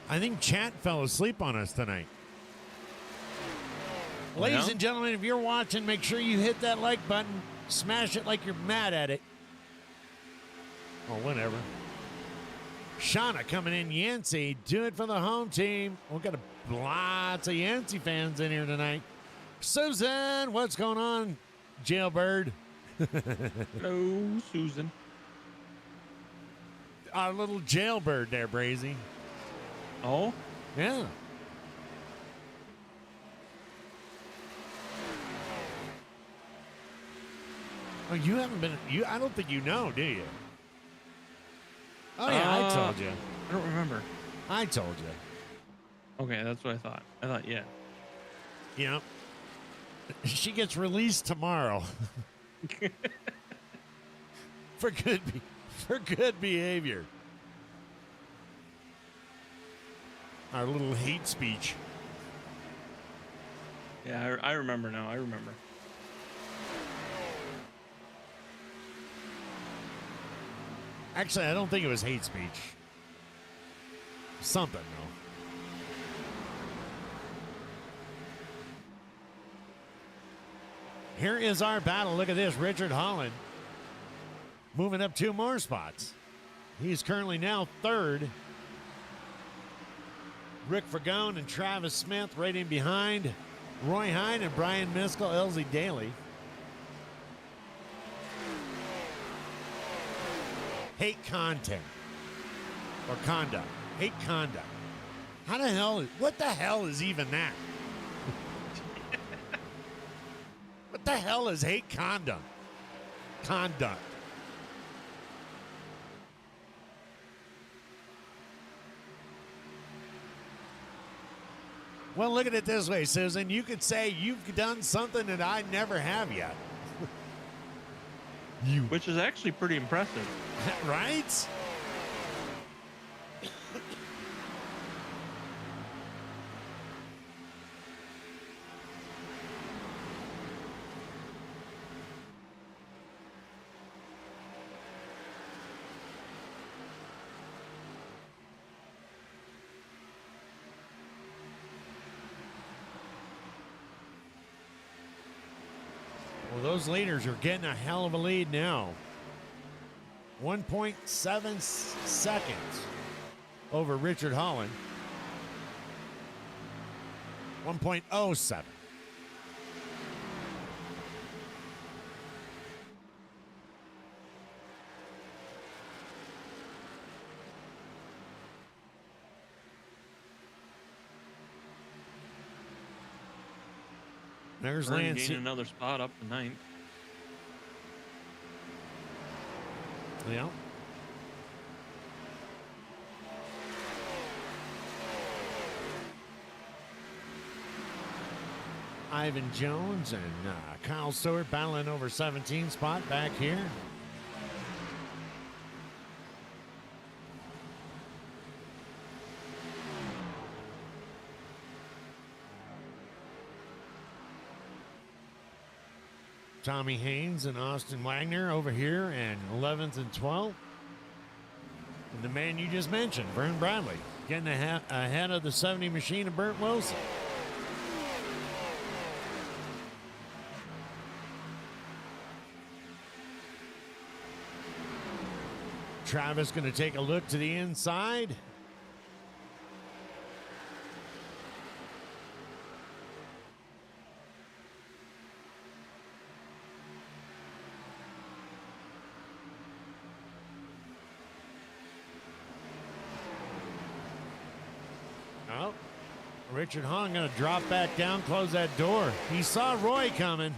I think chat fell asleep on us tonight. Ladies and gentlemen, if you're watching, make sure you hit that like button. Smash it like you're mad at it. Or whatever. Shauna coming in. Yancey, do it for the home team. We've got lots of Yancey fans in here tonight. Susan, what's going on, jailbird? Hello, Susan. Our little jailbird there, Brazy. Oh, Yeah. Oh, you haven't been. I don't think you know, do you? Oh yeah, I told you. I don't remember. I told you. Okay, that's what I thought. I thought, yeah. Yep. She gets released tomorrow for good behavior. Our little hate speech. Yeah, I remember now. I remember. Actually, I don't think it was hate speech. Something, though. Here is our battle. Look at this. Richard Holland moving up 2 more spots. He's currently now 3rd. Rick Fergone and Travis Smith right in behind. Roy Hyde and Brian Miskell, Elsie Daly. Hate content or conduct. Hate conduct. What the hell is even that? What the hell is hate conduct? Conduct. Well, look at it this way, Susan. You could say you've done something that I never have yet. Which is actually pretty impressive. Right? Well, those leaders are getting a hell of a lead now. 1.7 seconds over Richard Holland. 1.07. There's Vern Lance. gained another spot up to 9th. Yeah. Ivan Jones and Kyle Stewart battling over 17 spot back here. Tommy Haynes and Austin Wagner over here and 11th and 12th. And the man you just mentioned, Vern Bradley, getting ahead of the 70 machine of Burt Wilson. Travis going to take a look to the inside. Oh, Richard Hahn going to drop back down, close that door. He saw Roy coming.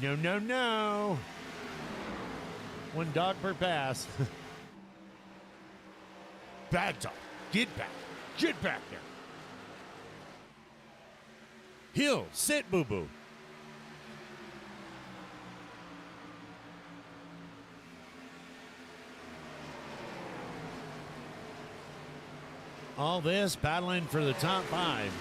No, no, no. One dog per pass. Bad dog. Get back. Get back there. Hill, sit, boo-boo. All this battling for the top 5.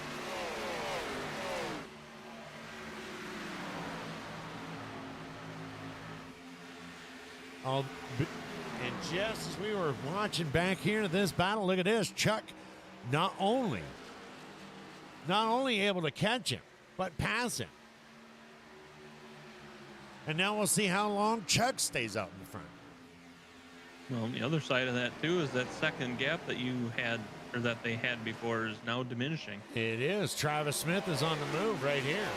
And just as we were watching back here this battle, look at this. Chuck not only able to catch him, but pass him. And now we'll see how long Chuck stays out in the front. Well, on the other side of that, too, is that second gap that you had or that they had before is now diminishing. It is. Travis Smith is on the move right here.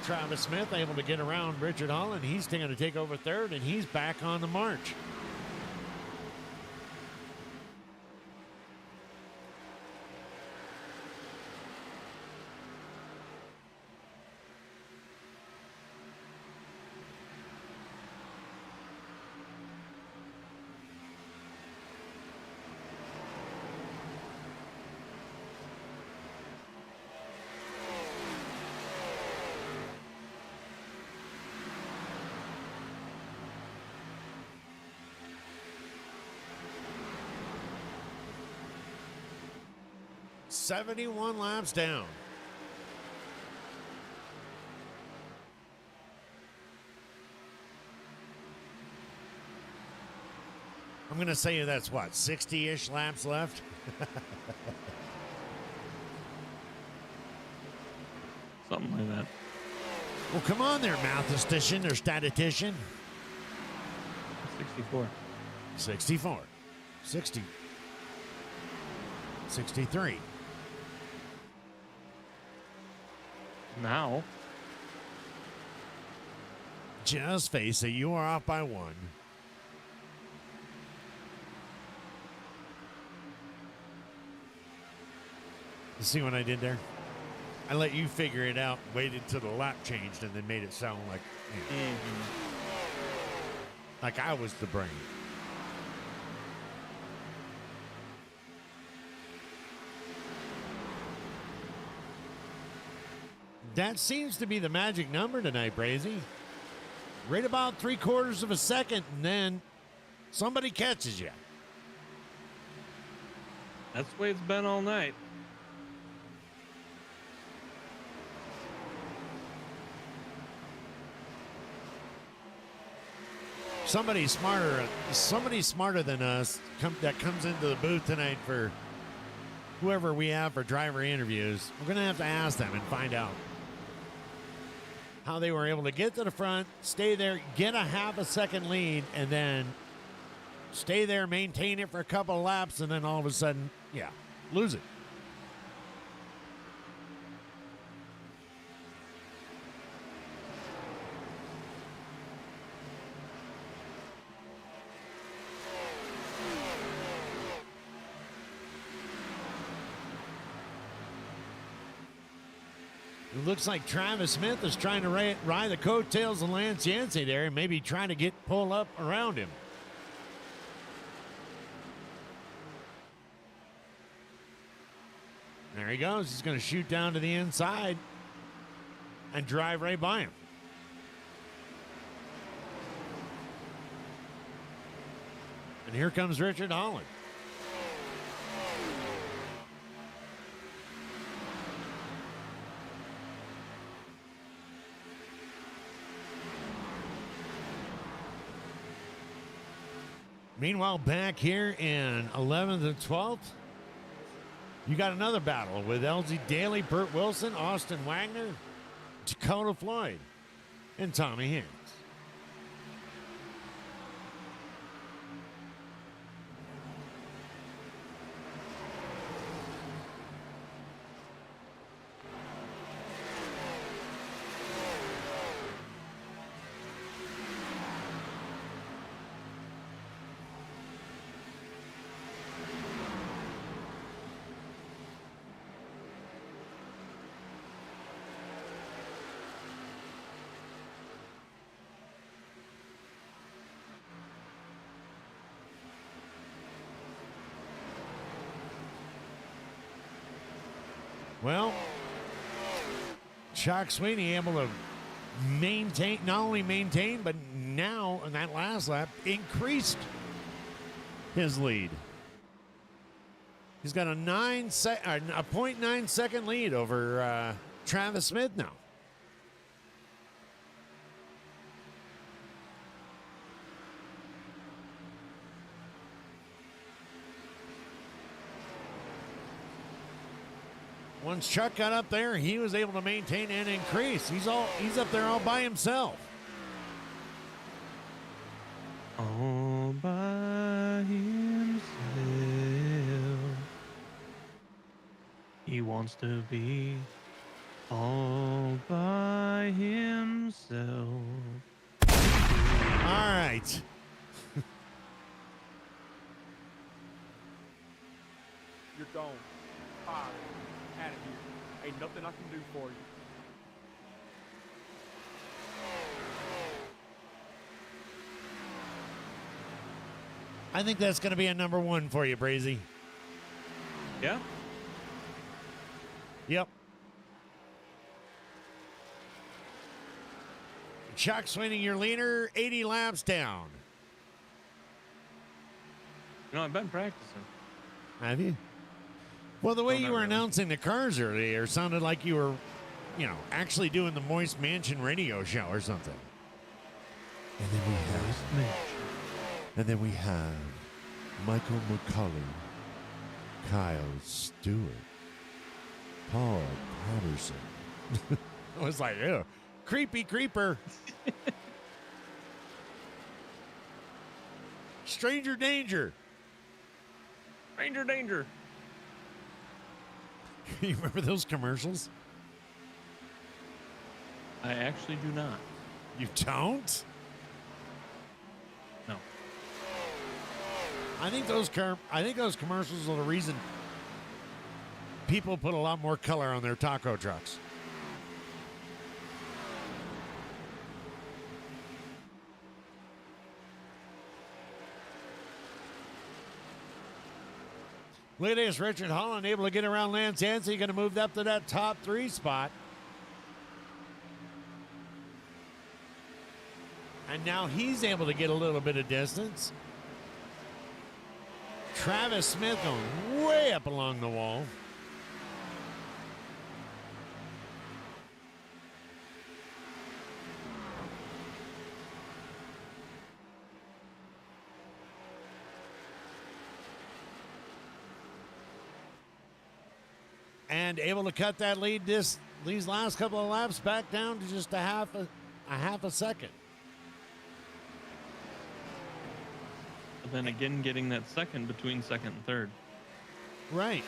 Travis Smith able to get around Richard Holland. He's going to take over third, and he's back on the march. "71 laps down." I'm going to say that's what, 60-ish laps left? Something like that. Well, come on there, mathematician or statistician. 64. 64. 60. 63. Now, Just face it, you are off by one. You see what I did there? I let you figure it out, waited till the lap changed, and then made it sound like, you know, like I was the brain. That seems to be the magic number tonight, Brazy. Right about 3/4 of a second, and then somebody catches you. that's the way it's been all night. Somebody smarter than us that comes into the booth tonight for whoever we have for driver interviews. We're going to have to ask them and find out how they were able to get to the front, stay there, get a half a second lead, and then stay there, maintain it for a couple of laps, and then all of a sudden, yeah, lose it. It looks like Travis Smith is trying to ride the coattails of Lance Yancey there and maybe trying to pull up around him. There he goes. He's going to shoot down to the inside and drive right by him. And here comes Richard Holland. Meanwhile, back here in 11th and 12th, you got another battle with LZ Daly, Burt Wilson, Austin Wagner, Dakota Floyd, and Tommy Hicks. Well, Chuck Sweeney able to not only maintain, but now in that last lap, increased his lead. He's got a 0.9 second lead over Travis Smith now. Once Chuck got up there, he was able to maintain and increase. He's up there all by himself. All by himself. He wants to be all by himself. All right. You're gone. Fired. Out of here. Ain't nothing I can do for you. I think that's going to be a number one for you, Brazy. Yeah? Yep. Chuck Sweeney, your leader, 80 laps down. You know, I've been practicing. Have you? Well, the way No, you not were really. announcing the cars earlier sounded like you were, actually doing the Moist Mansion radio show or something. And then we have Michael McCulley, Kyle Stewart, Paul Patterson. I was like, ew, creepy creeper. Stranger danger. Ranger danger. You remember those commercials? I actually do not. You don't? No. I think those commercials are the reason people put a lot more color on their taco trucks. Look at this, Richard Holland able to get around Lance Yancey, going to move up to that top 3 spot. And now he's able to get a little bit of distance. Travis Smith going way up along the wall. And able to cut that lead these last couple of laps back down to just a half a second. But then again, getting that second between second and third. Right.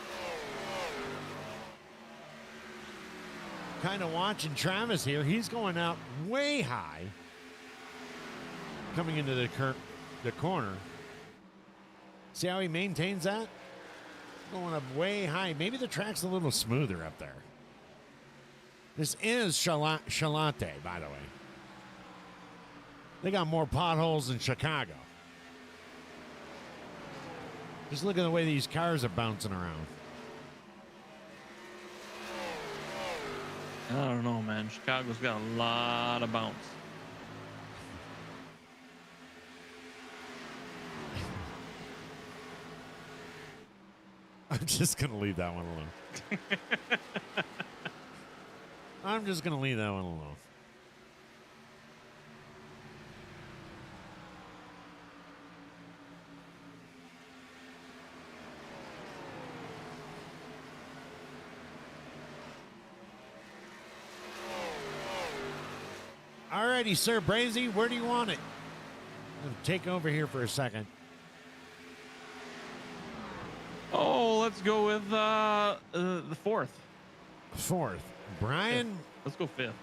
Kind of watching Travis here. He's going out way high. Coming into the corner. See how he maintains that? Going up way high. Maybe the track's a little smoother up there. This is Chalante, by the way. They got more potholes than Chicago. Just look at the way these cars are bouncing around. I don't know, man. Chicago's got a lot of bounce. I'm just going to leave that one alone. I'm just going to leave that one alone. Alrighty, Sir Brazy, where do you want it? I'm gonna take over here for a second. Oh, let's go with the fourth. Fourth, Brian. Let's go fifth.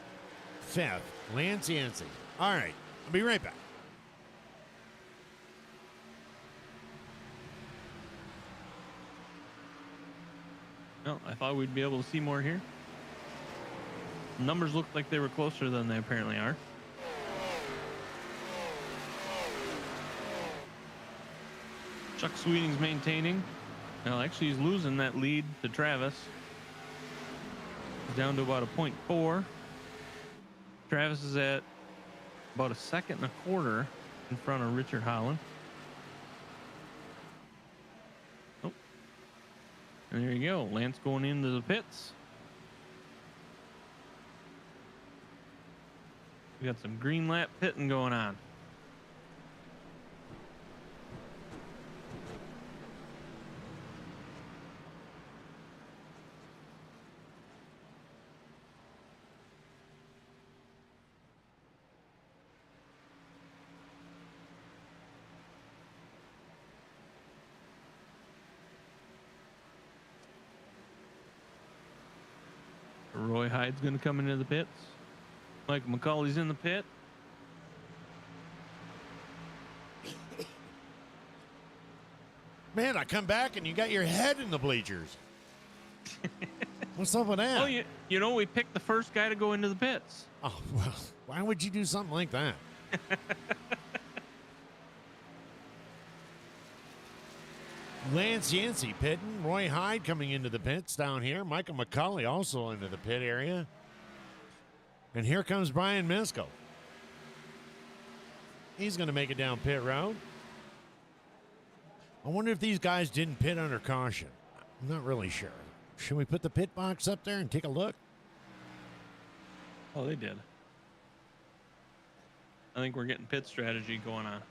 Fifth, Lance Yancey. All right, I'll be right back. No, I thought we'd be able to see more here. Numbers looked like they were closer than they apparently are. Chuck Sweeting's maintaining. Well, actually, he's losing that lead to Travis. He's down to about a 0.4. Travis is at about a 1.25 in front of Richard Holland. Oh. And there you go. Lance going into the pits. We got some green lap pitting going on. Roy Hyde's going to come into the pits. Michael McCauley's in the pit. Man, I come back and you got your head in the bleachers. What's up with that? Oh, you know, we picked the first guy to go into the pits. Oh, well, why would you do something like that? Lance Yancey pitting. Roy Hyde coming into the pits down here. Michael McCauley also into the pit area. And here comes Brian Misko. He's going to make it down pit road. I wonder if these guys didn't pit under caution. I'm not really sure. Should we put the pit box up there and take a look? Oh, they did. I think we're getting pit strategy going on.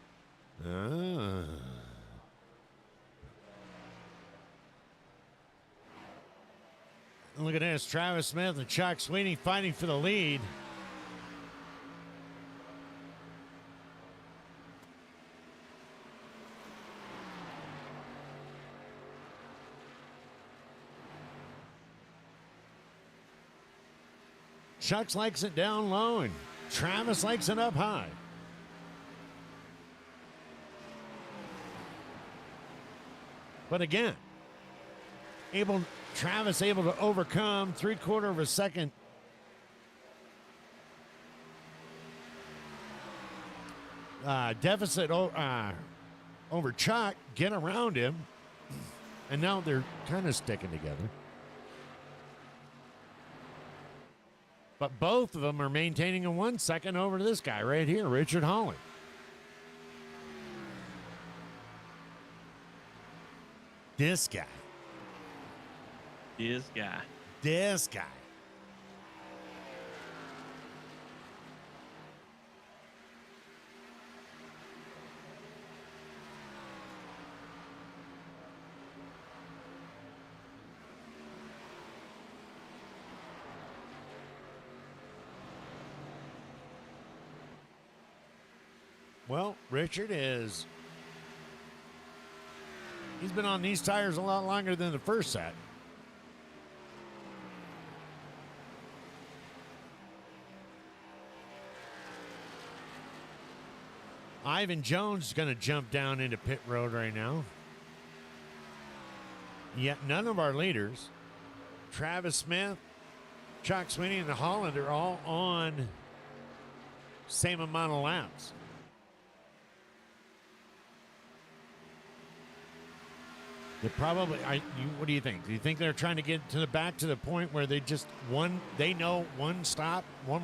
Look at this. Travis Smith and Chuck Sweeney fighting for the lead. Chuck likes it down low, and Travis likes it up high. But again, Travis able to overcome 3/4 of a second deficit over Chuck, get around him, and now they're kind of sticking together. But both of them are maintaining a 1 second over this guy right here, Richard Holland. This guy. This guy. Well, Richard he's been on these tires a lot longer than the first set. Ivan Jones is going to jump down into pit road right now. Yet none of our leaders, Travis Smith, Chuck Sweeney, and the Holland, are all on same amount of laps. They probably. What do you think? Do you think they're trying to get back to the point where they just they know one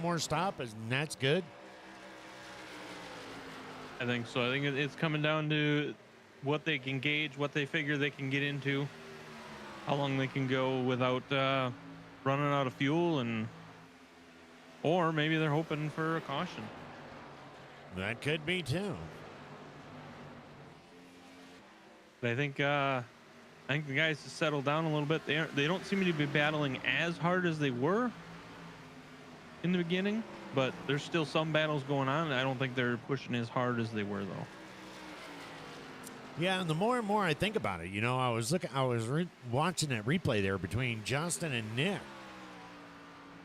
more stop, and that's good? I think so. I think it's coming down to what they can gauge, what they figure they can get into, how long they can go without running out of fuel, or maybe they're hoping for a caution. That could be too. But I think the guys have settled down a little bit. They don't seem to be battling as hard as they were in the beginning, but there's still some battles going on. I don't think they're pushing as hard as they were, though. Yeah, and the more and more I think about it, I was watching that replay there between Justin and Nick,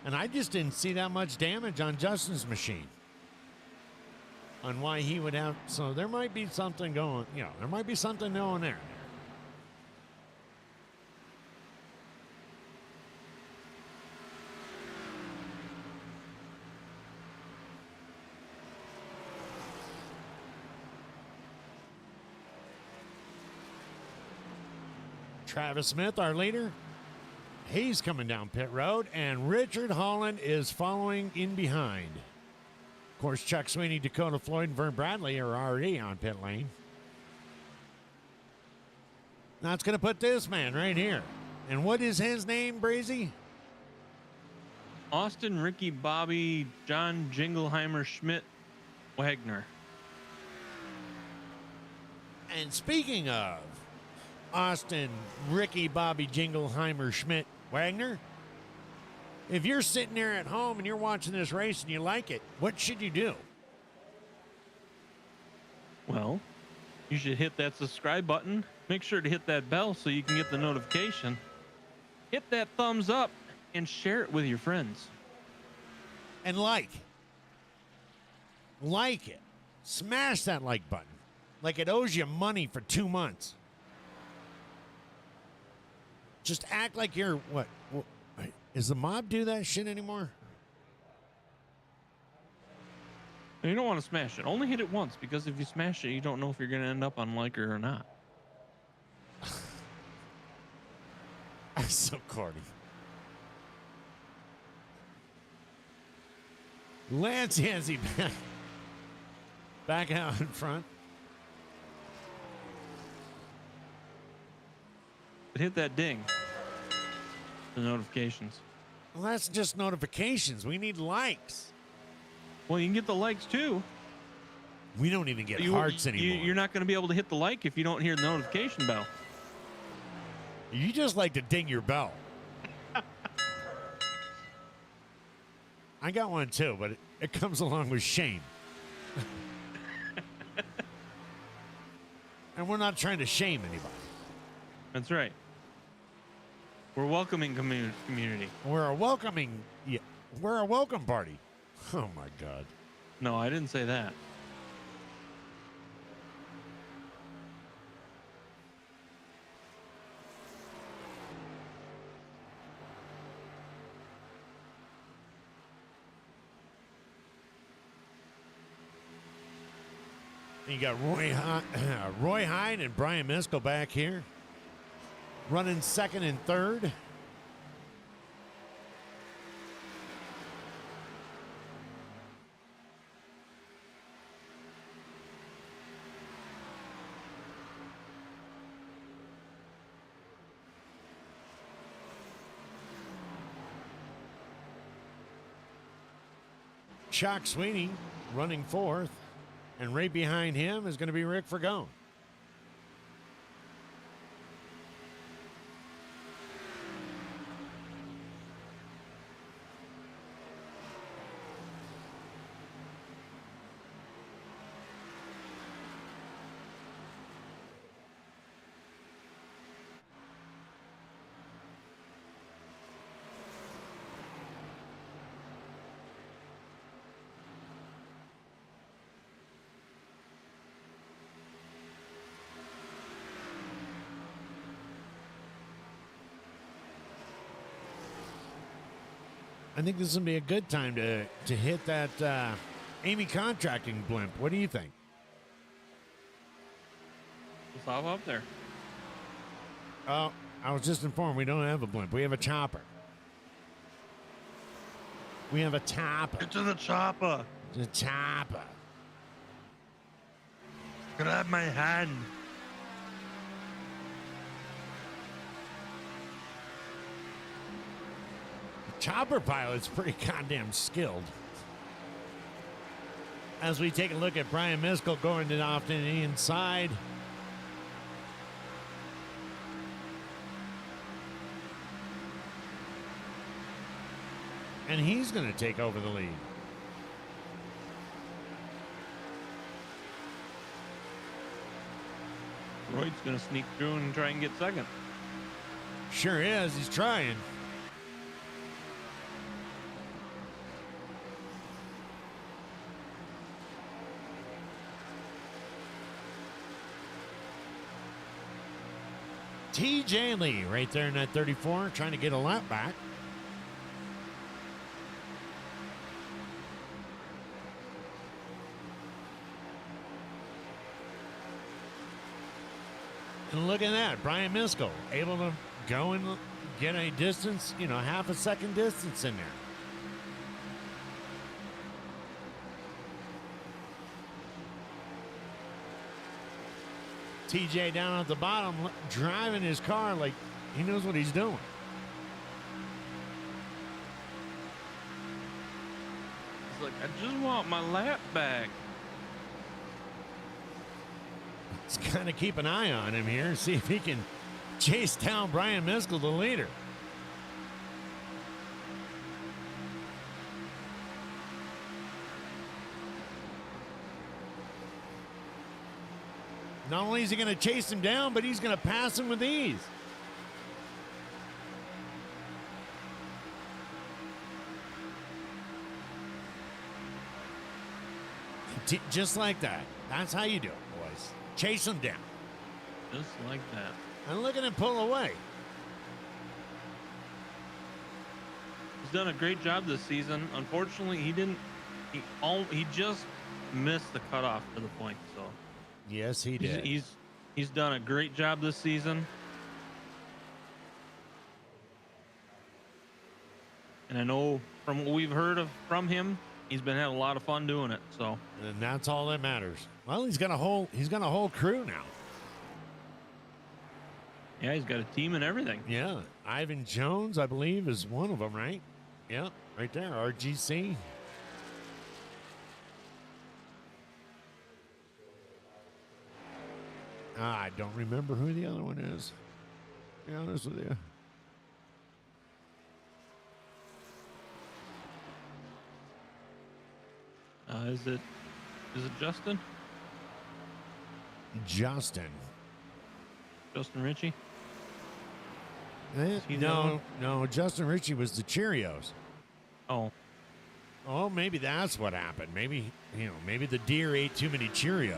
and I just didn't see that much damage on Justin's machine. On why he would have, so there might be something going. There might be something going there. Travis Smith, our leader, he's coming down pit road, and Richard Holland is following in behind. Of course, Chuck Sweeney, Dakota Floyd, and Vern Bradley are already on pit lane. That's going to put this man right here. And what is his name, Brazy? Austin, Ricky, Bobby, John, Jingleheimer, Schmidt, Wagner. And speaking of Austin, Ricky, Bobby, Jingleheimer, Schmidt, Wagner, if you're sitting there at home and you're watching this race and you like it, what should you do? Well, you should hit that subscribe button. Make sure to hit that bell so you can get the notification. Hit that thumbs up. and share it with your friends. And like it. Smash that like button. Like it owes you money for 2 months. Just act like you're what? Is the mob do that shit anymore? You don't want to smash it. Only hit it once, because if you smash it, you don't know if you're going to end up on liker or not. That's so corny. Lance Yancey back out in front. But hit that ding. The notifications. Well, that's just notifications. We need likes. Well, you can get the likes too. We don't even get hearts anymore. You're not going to be able to hit the like if you don't hear the notification bell. You just like to ding your bell. I got one too, but it comes along with shame. And we're not trying to shame anybody. That's right. We're welcoming community. We're a welcoming, yeah, we're a welcome party. Oh my God. No, I didn't say that. You got Roy Hyde and Brian Miskell back here, running second and third. Chuck Sweeney running fourth. And right behind him is going to be Rick Fergone. I think this is going to be a good time to hit that Amy contracting blimp. What do you think? It's all up there. Oh, I was just informed we don't have a blimp. We have a chopper. We have a chopper. Get to the chopper. The chopper. Grab my hand. Chopper pilot's pretty goddamn skilled. As we take a look at Brian Miskell going off to the inside. And he's going to take over the lead. Royd's going to sneak through and try and get second. Sure is. He's trying. TJ Lee right there in that 34, trying to get a lap back. And look at that, Brian Miskell able to go and get a distance, half a second distance in there. TJ down at the bottom, driving his car like he knows what he's doing. He's like, I just want my lap back. Let's kind of keep an eye on him here, see if he can chase down Brian Miskell, the leader. Not only is he going to chase him down, but he's going to pass him with ease. Just like that. That's how you do it, boys. Chase them down. Just like that. And look at him pull away. He's done a great job this season. Unfortunately, he didn't. He just missed the cutoff for the point. So Yes, he did. He's done a great job this season. And I know from what we've heard from him, he's been having a lot of fun doing it. So, And that's all that matters. Well, he's got a whole crew now. yeah, he's got a team and everything. Yeah. Ivan Jones, I believe, is one of them, right? Yeah, right there. RGC. I don't remember who the other one is. To be honest with you. Is it Justin? Justin. Justin Ritchie? Eh, he the other one? no. Justin Ritchie was the Cheerios. Oh, Oh, maybe that's what happened. Maybe the deer ate too many Cheerios.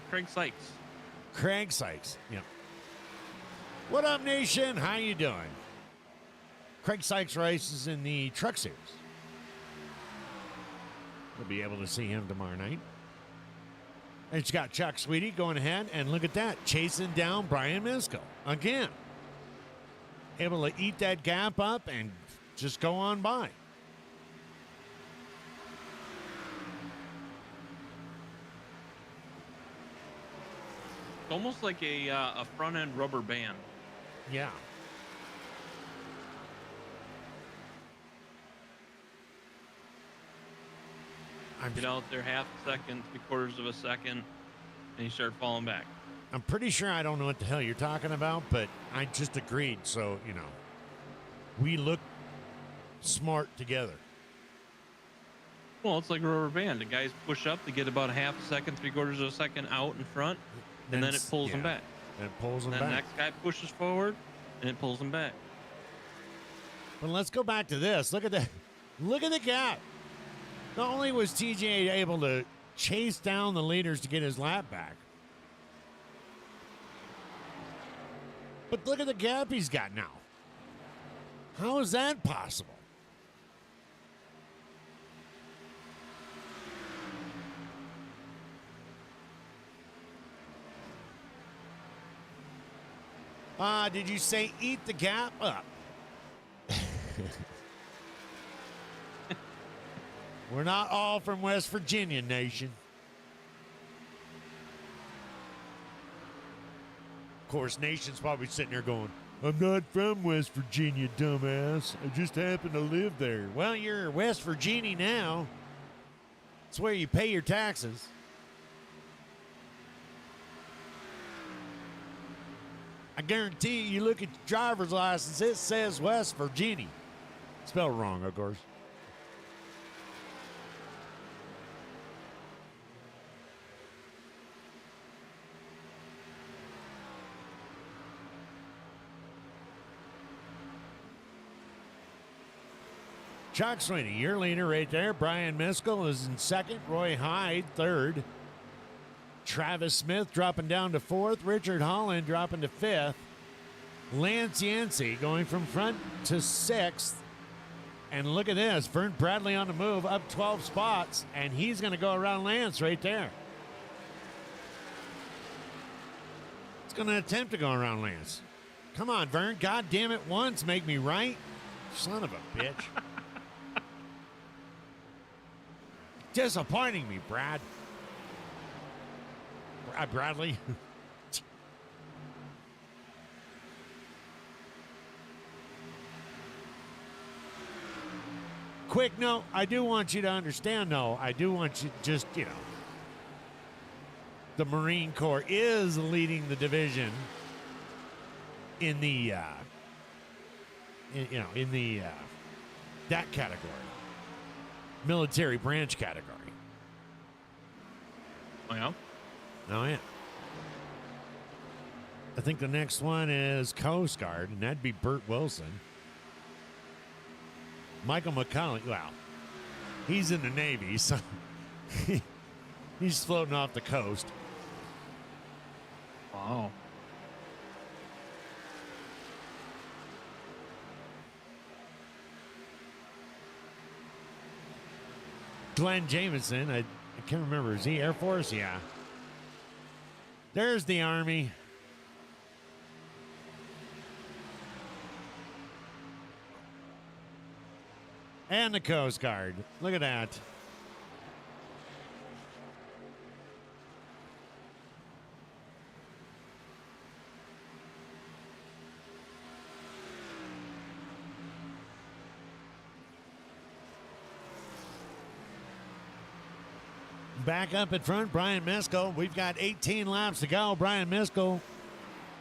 Craig Sykes. Craig Sykes. Yep. What up, nation? How you doing? Craig Sykes races in the Truck Series. We'll be able to see him tomorrow night. And it's got Chuck Sweetie going ahead, and look at that, chasing down Brian Misko again. Able to eat that gap up and just go on by. It's almost like a front end rubber band. Yeah. Get out there half a second, 3/4 of a second, and you start falling back. I'm pretty sure I don't know what the hell you're talking about, but I just agreed. So, we look smart together. Well, it's like a rubber band. The guys push up to get about a half a second, 3/4 of a second out in front, and then it pulls them back. And it pulls them And back. then the next guy pushes forward, and it pulls them back. But let's go back to this. Look at the gap. Not only was TJ able to chase down the leaders to get his lap back, but look at the gap he's got now. How is that possible? Did you say eat the gap up? We're not all from West Virginia, nation. Of course, nation's probably sitting there going, I'm not from West Virginia, dumbass. I just happen to live there. Well, you're West Virginia now. It's where you pay your taxes. I guarantee you look at your driver's license, it says West Virginia. Spelled wrong, of course. Chuck Sweeney, your leader right there. Brian Miskell is in second. Roy Hyde, third. Travis Smith dropping down to fourth. Richard Holland dropping to fifth. Lance Yancey going from front to sixth. And look at this. Vern Bradley on the move, up 12 spots. And he's going to go around Lance right there. He's going to attempt to go around Lance. Come on, Vern. God damn it once. Make me right. Son of a bitch. Disappointing me, Brad. Bradley. Quick note, I do want you to understand, though. I do want you just, the Marine Corps is leading the division in the, that category. Military branch category. Oh, yeah? Oh, yeah. I think the next one is Coast Guard, and that'd be Burt Wilson. Michael McConnell, well, he's in the Navy, so he's floating off the coast. Wow. Glenn Jameson, I can't remember. Is he Air Force? Yeah. There's the Army. And the Coast Guard. Look at that. Back up in front, Brian Miskell. We've got 18 laps to go. Brian Miskell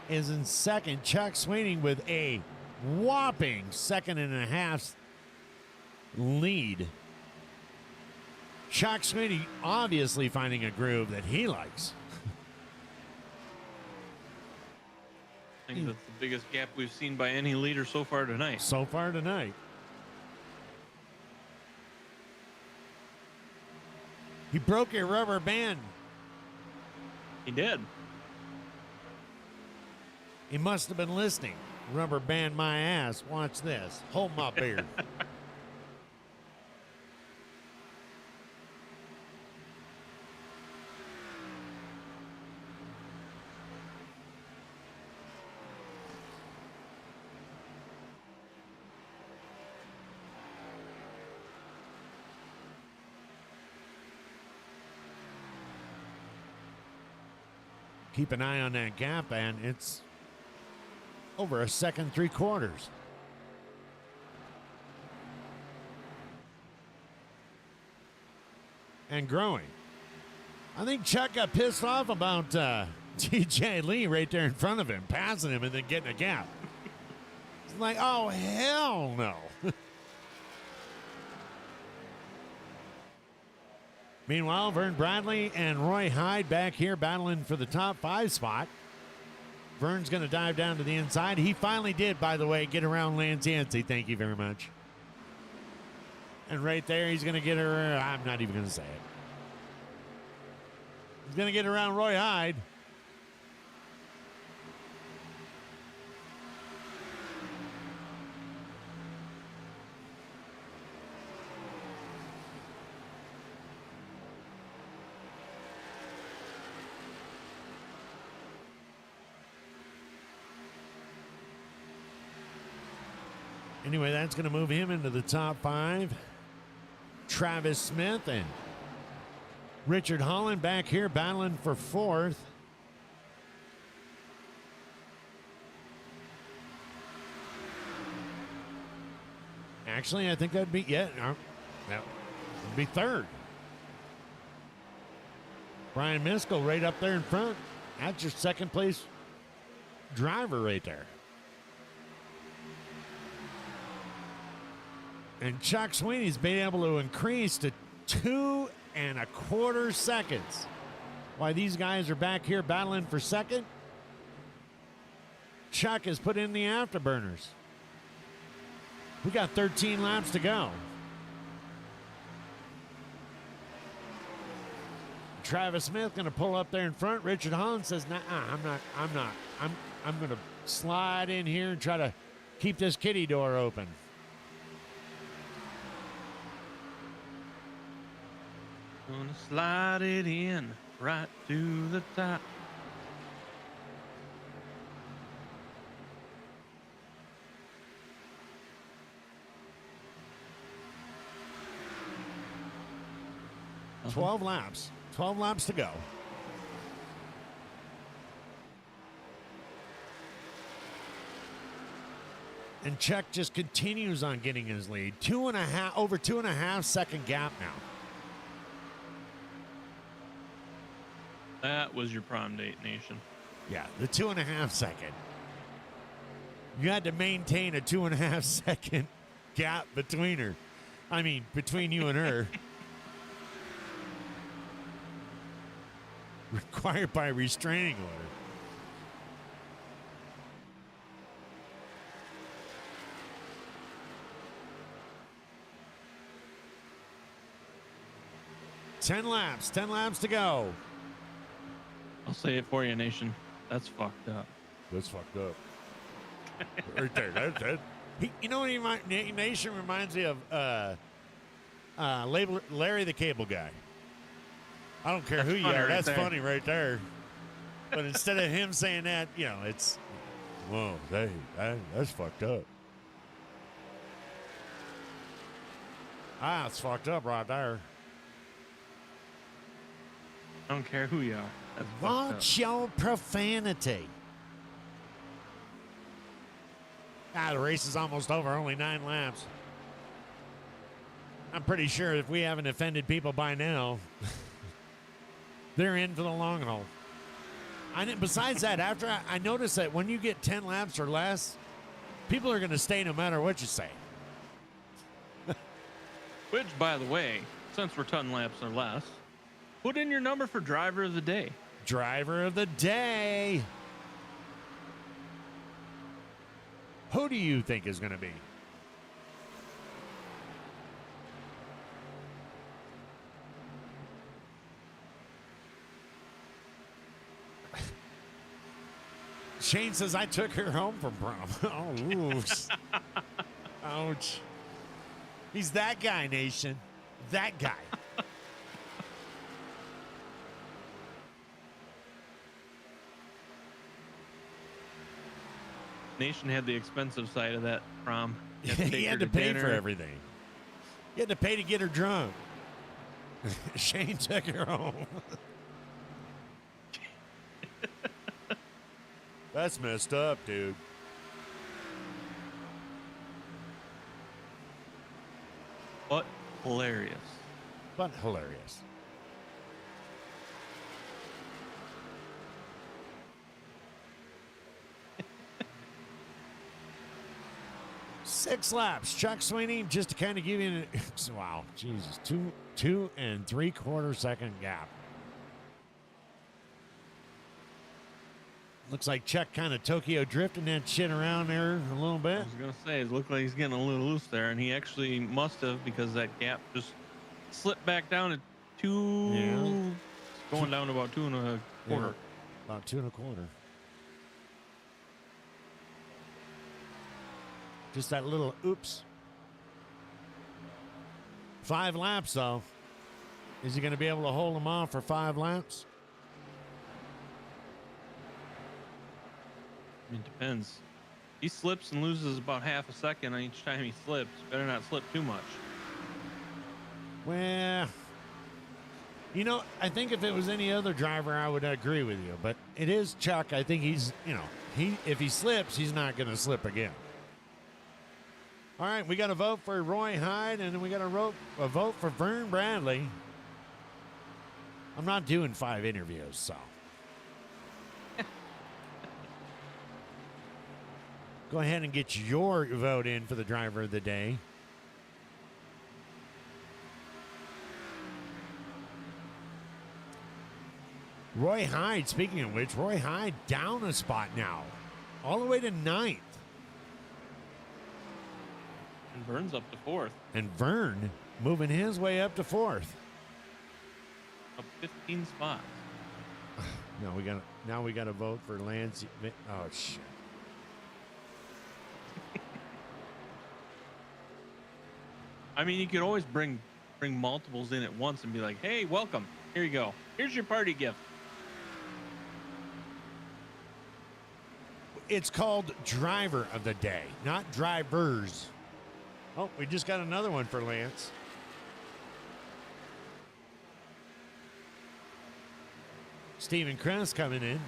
is in second. Chuck Sweeney with a whopping 2.5 lead. Chuck Sweeney obviously finding a groove that he likes. I think that's the biggest gap we've seen by any leader so far tonight. So far tonight. He broke a rubber band. He did. He must have been listening. Rubber band my ass. Watch this. Hold my beer. Keep an eye on that gap, and it's over a second, 3/4. And growing. I think Chuck got pissed off about TJ Lee right there in front of him, passing him and then getting a gap. It's like, oh, hell no. Meanwhile, Vern Bradley and Roy Hyde back here battling for the top 5 spot. Vern's going to dive down to the inside. He finally did, by the way, get around Lance Yancey. Thank you very much. And right there, he's going to get her. I'm not even going to say it. He's going to get around Roy Hyde. Anyway, that's going to move him into the top 5. Travis Smith and Richard Holland back here battling for 4th. Actually, I think that'd be, that would be 3rd. Brian Miskell right up there in front. That's your 2nd place driver right there. And Chuck Sweeney's been able to increase to 2.25 seconds. While these guys are back here battling for 2nd, Chuck has put in the afterburners. We got 13 laps to go. Travis Smith going to pull up there in front. Richard Holland says, nah, I'm not. I'm going to slide in here and try to keep this kitty door open. Gonna slide it in right to the top. Uh-huh. 12 laps. 12 laps to go. And Chuck just continues on getting his lead. Over 2.5 second gap now. That was your prom date, Nation. Yeah, the 2.5 second. You had to maintain a 2.5 second gap between her. I mean, between you and her. Required by restraining order. 10 laps. 10 laps to go. I'll say it for you, Nation. That's fucked up. That's fucked up. Right there. You know what Nation reminds me of? Larry the Cable Guy. I don't care who you are. That's funny right there. But instead of him saying that, it's, whoa, that's fucked up. It's fucked up right there. I don't care who you are. That's fucked up. Watch your profanity. The race is almost over. Only 9 laps. I'm pretty sure if we haven't offended people by now, they're in for the long haul. Besides that, after I noticed that when you get 10 laps or less, people are going to stay no matter what you say. Which, by the way, since we're 10 laps or less, put in your number for driver of the day. Driver of the day. Who do you think is going to be? Shane says, I took her home from prom. Oh, oops. Ouch. He's that guy, Nation. That guy. Nation had the expensive side of that prom. He had to pay for everything. He had to pay to get her drunk. Shane took her home. That's messed up, dude. But hilarious. But hilarious. Six laps. Chuck Sweeney, just to kind of give you wow, Jesus, 2 3/4 second gap. Looks like Chuck kind of Tokyo drifting that shit around there a little bit. I was going to say, it looked like he's getting a little loose there, and he actually must have, because that gap just slipped back down to 2. Yeah. Going down to about 2 1/4. Yeah, about 2 1/4. Just that little oops. 5 laps, though. Is he going to be able to hold them off for 5 laps? It depends. He slips and loses about half a second on each time he slips. Better not slip too much. Well, I think if it was any other driver, I would agree with you. But it is Chuck. I think he's, if he slips, he's not going to slip again. All right, we got a vote for Roy Hyde, and then we got a vote for Vern Bradley. I'm not doing 5 interviews, so. Go ahead and get your vote in for the driver of the day. Roy Hyde, speaking of which, Roy Hyde down a spot now. All the way to 9th. And Vern's up to 4th. And Vern moving his way up to 4th. Up 15 spots. Now we got to vote for Lance. Oh shit. I mean, you could always bring multiples in at once and be like, "Hey, welcome. Here you go. Here's your party gift." It's called driver of the day, not drivers. Oh, we just got another one for Lance. Stephen Kress coming in.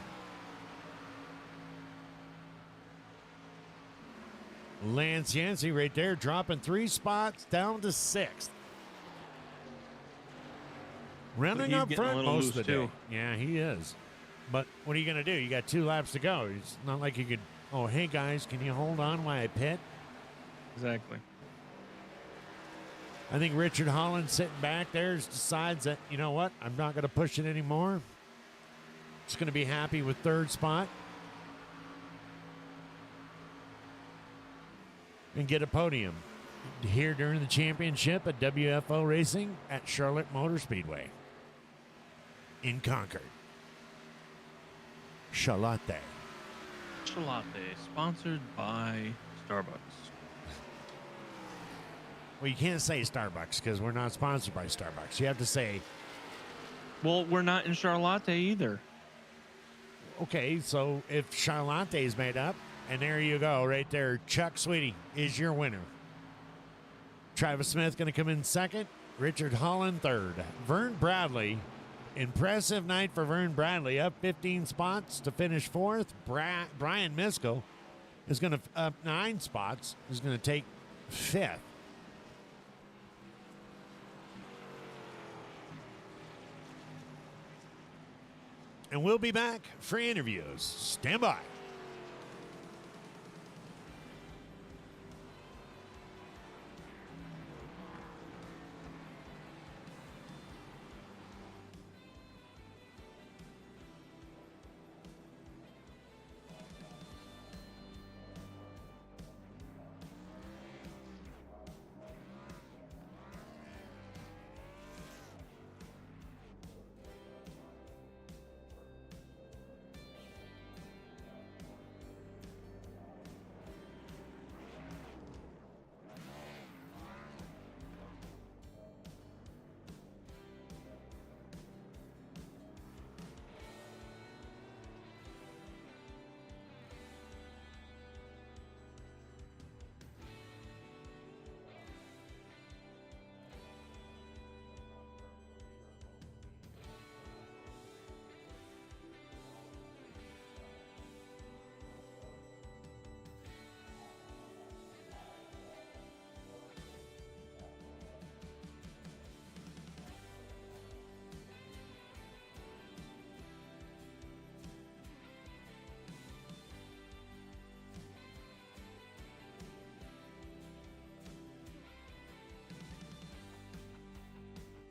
Lance Yancey right there, dropping 3 spots down to 6th. Running up front most of the day. Yeah, he is. But what are you going to do? You got 2 laps to go. It's not like you could, oh, hey, guys, can you hold on while I pit? Exactly. I think Richard Holland sitting back there decides that, you know what, I'm not going to push it anymore. Just going to be happy with 3rd spot. And get a podium here during the championship at WFO Racing at Charlotte Motor Speedway. in Concord. Charlotte. Latte, sponsored by Starbucks. Well, you can't say Starbucks because we're not sponsored by Starbucks. You have to say, Well, we're not in Charlotte either. okay, so if Charlotte is made up, and there you go, right there, Chuck Sweetie is your winner. Travis Smith going to come in second. Richard Holland third. Vern Bradley, impressive night for Vern Bradley, up 15 spots to finish fourth. Brian Miskell is going to up 9 spots. Is going to take fifth. And we'll be back for interviews. Stand by.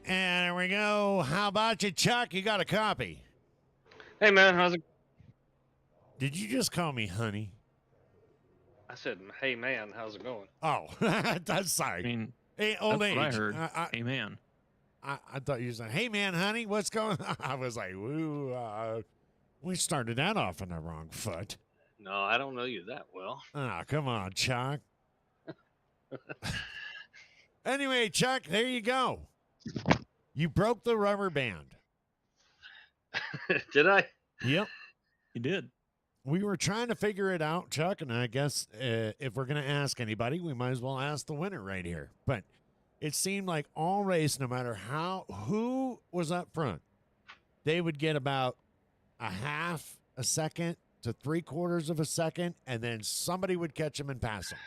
And there we go. How about you, Chuck? You got a copy. Hey, man, how's it? Did you just call me honey? I said, hey, man, how's it going? Oh, that's I sorry. mean, Hey, old that's age. what I heard. I, Amen. I thought you were saying, hey, man, honey, what's going on? I was like, woo, we started that off on the wrong foot. No, I don't know you that well. Oh, come on, Chuck. Anyway, Chuck, there you go. You broke the rubber band. Did I? Yep. You did. We were trying to figure it out, Chuck, and I guess if we're going to ask anybody, we might as well ask the winner right here. But it seemed like all race, no matter who was up front, they would get about a half a second to 3/4 of a second, and then somebody would catch them and pass them.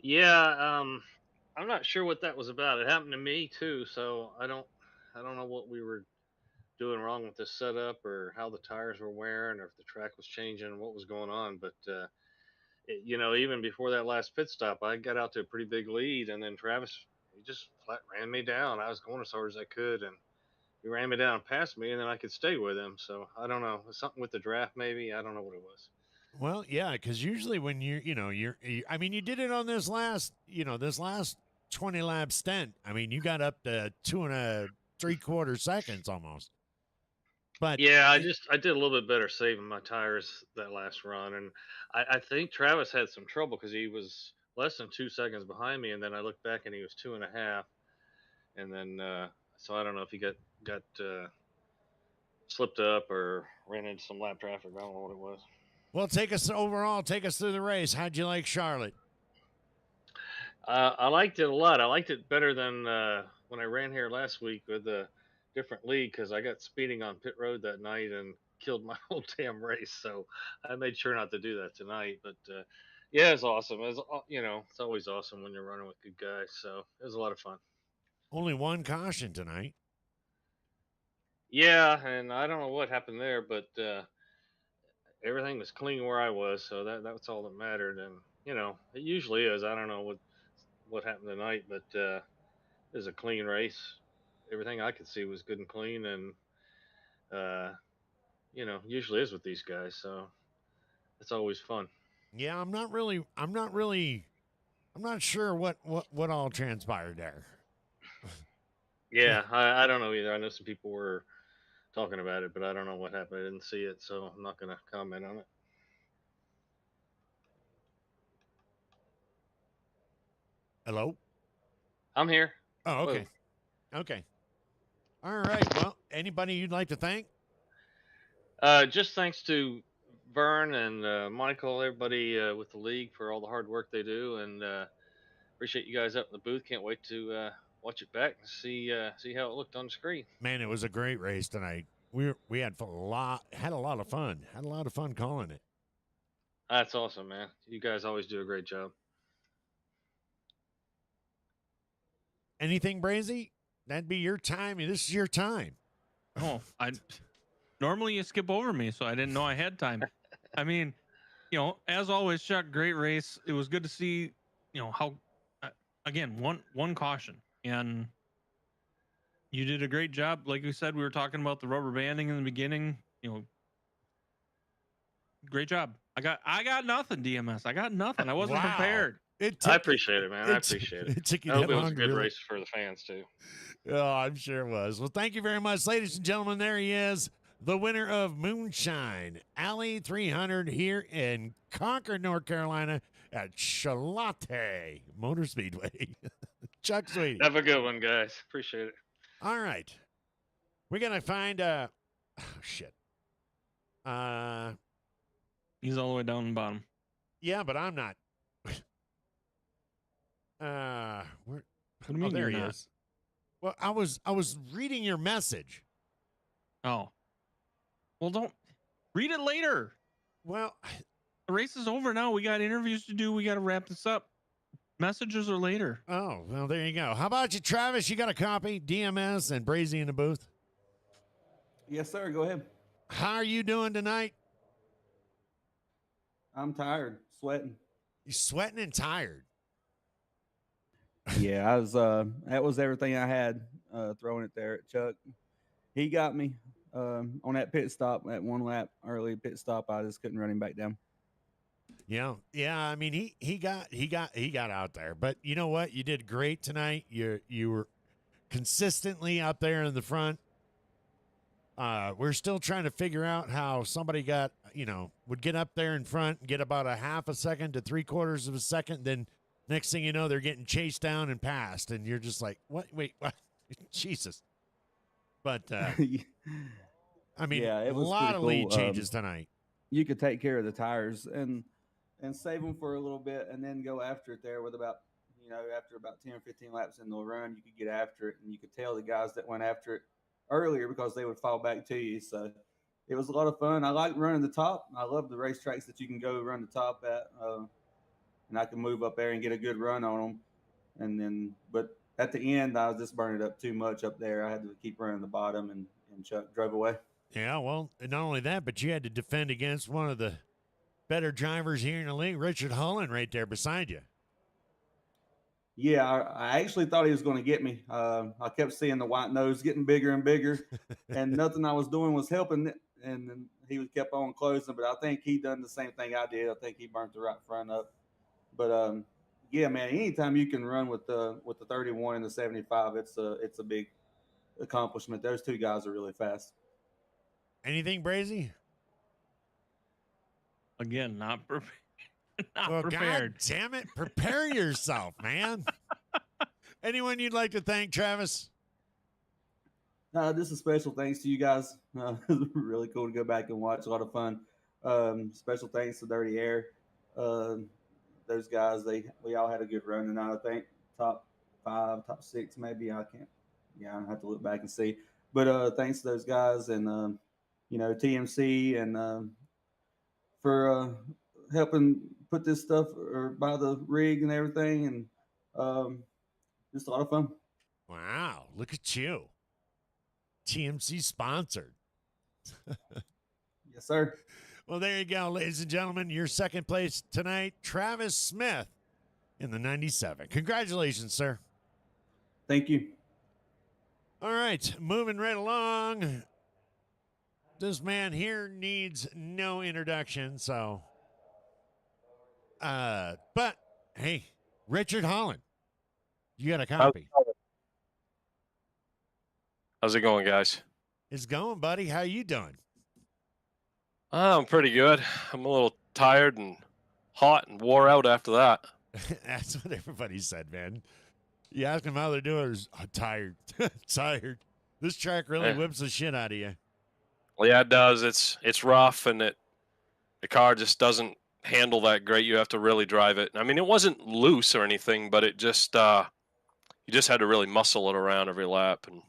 Yeah, I'm not sure what that was about. It happened to me too, so I don't know what we were doing wrong with this setup or how the tires were wearing or if the track was changing, what was going on. But even before that last pit stop, I got out to a pretty big lead, and then Travis he just flat ran me down. I was going as hard as I could, and he ran me down and passed me, and then I could stay with him. So I don't know, something with the draft maybe. I don't know what it was. Well, yeah, because usually when you I mean, you did it on this last 20 lap stint. I mean, you got up to 2 3/4 seconds almost. But Yeah, I did a little bit better saving my tires that last run, and I think Travis had some trouble because he was less than 2 seconds behind me, and then I looked back and he was 2.5, and then so I don't know if he got slipped up or ran into some lap traffic. I don't know what it was. well, take us through the race. How'd you like Charlotte? I liked it a lot. I liked it better than when I ran here last week with a different league because I got speeding on pit road that night and killed my whole damn race. So I made sure not to do that tonight. But yeah, it's awesome. It's always awesome when you're running with good guys. So it was a lot of fun. Only one caution tonight. Yeah, and I don't know what happened there, but everything was clean where I was, so that's all that mattered. And it usually is. I don't know what happened tonight, but it was a clean race. Everything I could see was good and clean, and usually is with these guys, so it's always fun. Yeah, I'm not sure what all transpired there. Yeah, I don't know either. I know some people were talking about it, but I don't know what happened. I didn't see it, so I'm not going to comment on it. Hello? I'm here. Oh, Whoa. okay. Okay. All right. Well, anybody you'd like to thank? Just thanks to Vern and Michael, everybody with the league for all the hard work they do, and appreciate you guys up in the booth. Can't wait to watch it back and see how it looked on the screen. Man, it was a great race tonight. We had had a lot of fun. Had a lot of fun calling it. That's awesome, man. You guys always do a great job. Anything, Brazy? That'd be your time. This is your time. Oh, I normally you skip over me, so I didn't know I had time. I mean, as always, Chuck, great race. It was good to see, how again, one caution, and you did a great job. Like we said, we were talking about the rubber banding in the beginning. Great job. I got nothing, DMS. I got nothing. I wasn't Wow. prepared. I appreciate it, man. I appreciate it. It took you I hope that it was long a to good really- race for the fans too. Oh, I'm sure it was. Well, thank you very much, ladies and gentlemen. There he is, the winner of Moonshine Alley 300 here in Concord, North Carolina at Charlotte Motor Speedway. Chuck Sweetie. Have a good one, guys. Appreciate it. All right. We're going to find oh, shit. He's all the way down the bottom. Yeah, but I'm not. Where? What do you mean there you're he not? is. Well, I was reading your message. Oh. Well, don't read it later. Well, The race is over now. We got interviews to do. We got to wrap this up. Messages are later. oh, well, there you go. How about you, Travis? You got a copy? DMS and Brazy in the booth. Yes, sir. Go ahead. How are you doing tonight? I'm tired, sweating. You sweating and tired. Yeah, I was. That was everything I had. Throwing it there at Chuck. He got me on that pit stop. That one lap early pit stop. I just couldn't run him back down. Yeah. I mean, he got out there, but you know what? You did great tonight. You were consistently out there in the front. We're still trying to figure out how somebody would get up there in front and get about a half a second to 3/4 of a second. Then next thing you know, they're getting chased down and passed. And you're just like, what? Wait, what? Jesus. But, I mean, Yeah, it a was lot pretty of lead cool. changes tonight. You could take care of the tires and save them for a little bit, and then go after it there with about after about 10 or 15 laps in the run, you could get after it, and you could tell the guys that went after it earlier because they would fall back to you. So it was a lot of fun. I like running the top. I love the racetracks that you can go run the top at, and I can move up there and get a good run on them. And then, but at the end, I was just burning it up too much up there. I had to keep running the bottom, and Chuck drove away. Yeah, well, not only that, but you had to defend against one of the better drivers here in the league, Richard Holland, right there beside you. Yeah, I actually thought he was going to get me. I kept seeing the white nose getting bigger and bigger, and nothing I was doing was helping it. And then he kept on closing, but I think he done the same thing I did. I think he burnt the right front up. But yeah, man, anytime you can run with the 31 and the 75, it's a big accomplishment. Those two guys are really fast. Anything, Brazy? Again, not prepared. Not Well, prepared. God damn it. Prepare yourself, man. Anyone you'd like to thank, Travis? This is special thanks to you guys. It was really cool to go back and watch. A lot of fun. Special thanks to Dirty Air. Those guys, we all had a good run tonight. I think top 5, top 6, maybe. I can't. Yeah, I have to look back and see. But thanks to those guys and TMC and for helping put this stuff or buy the rig and everything, and just a lot of fun. Wow, look at you. TMC sponsored. Yes, sir. Well, there you go, ladies and gentlemen. Your second place tonight, Travis Smith in the 97. Congratulations, sir. Thank you. All right, moving right along. This man here needs no introduction, so. But, hey, Richard Holland, you got a copy. How's it going, guys? is going, buddy. How you doing? I'm pretty good. I'm a little tired and hot and wore out after that. That's what everybody said, man. You ask them how they're doing, it's, tired, tired. This track really Yeah. whips the shit out of you. Well, yeah, it does. It's rough, and the car just doesn't handle that great. You have to really drive it. I mean, it wasn't loose or anything, but it just you just had to really muscle it around every lap, and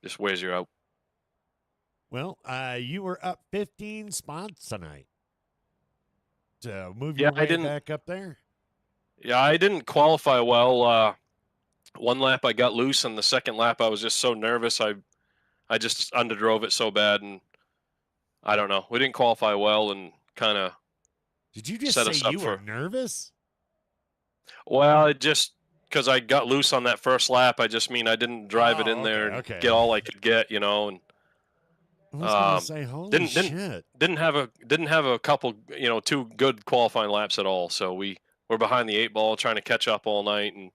just wears you out. Well, you were up 15 spots tonight to move Yeah, your I way didn't- back up there. Yeah, I didn't qualify well. One lap I got loose, and the second lap I was just so nervous. I just underdrove it so bad, and I don't know. We didn't qualify well, and kind of. Did you just set us say up you were for- nervous? Well, it just because I got loose on that first lap. I just mean I didn't drive it in there and okay. get all I could get, you know, and I was going to say, holy didn't- shit. didn't have a couple, you know, 2 good qualifying laps at all. So we're behind the 8 ball, trying to catch up all night. And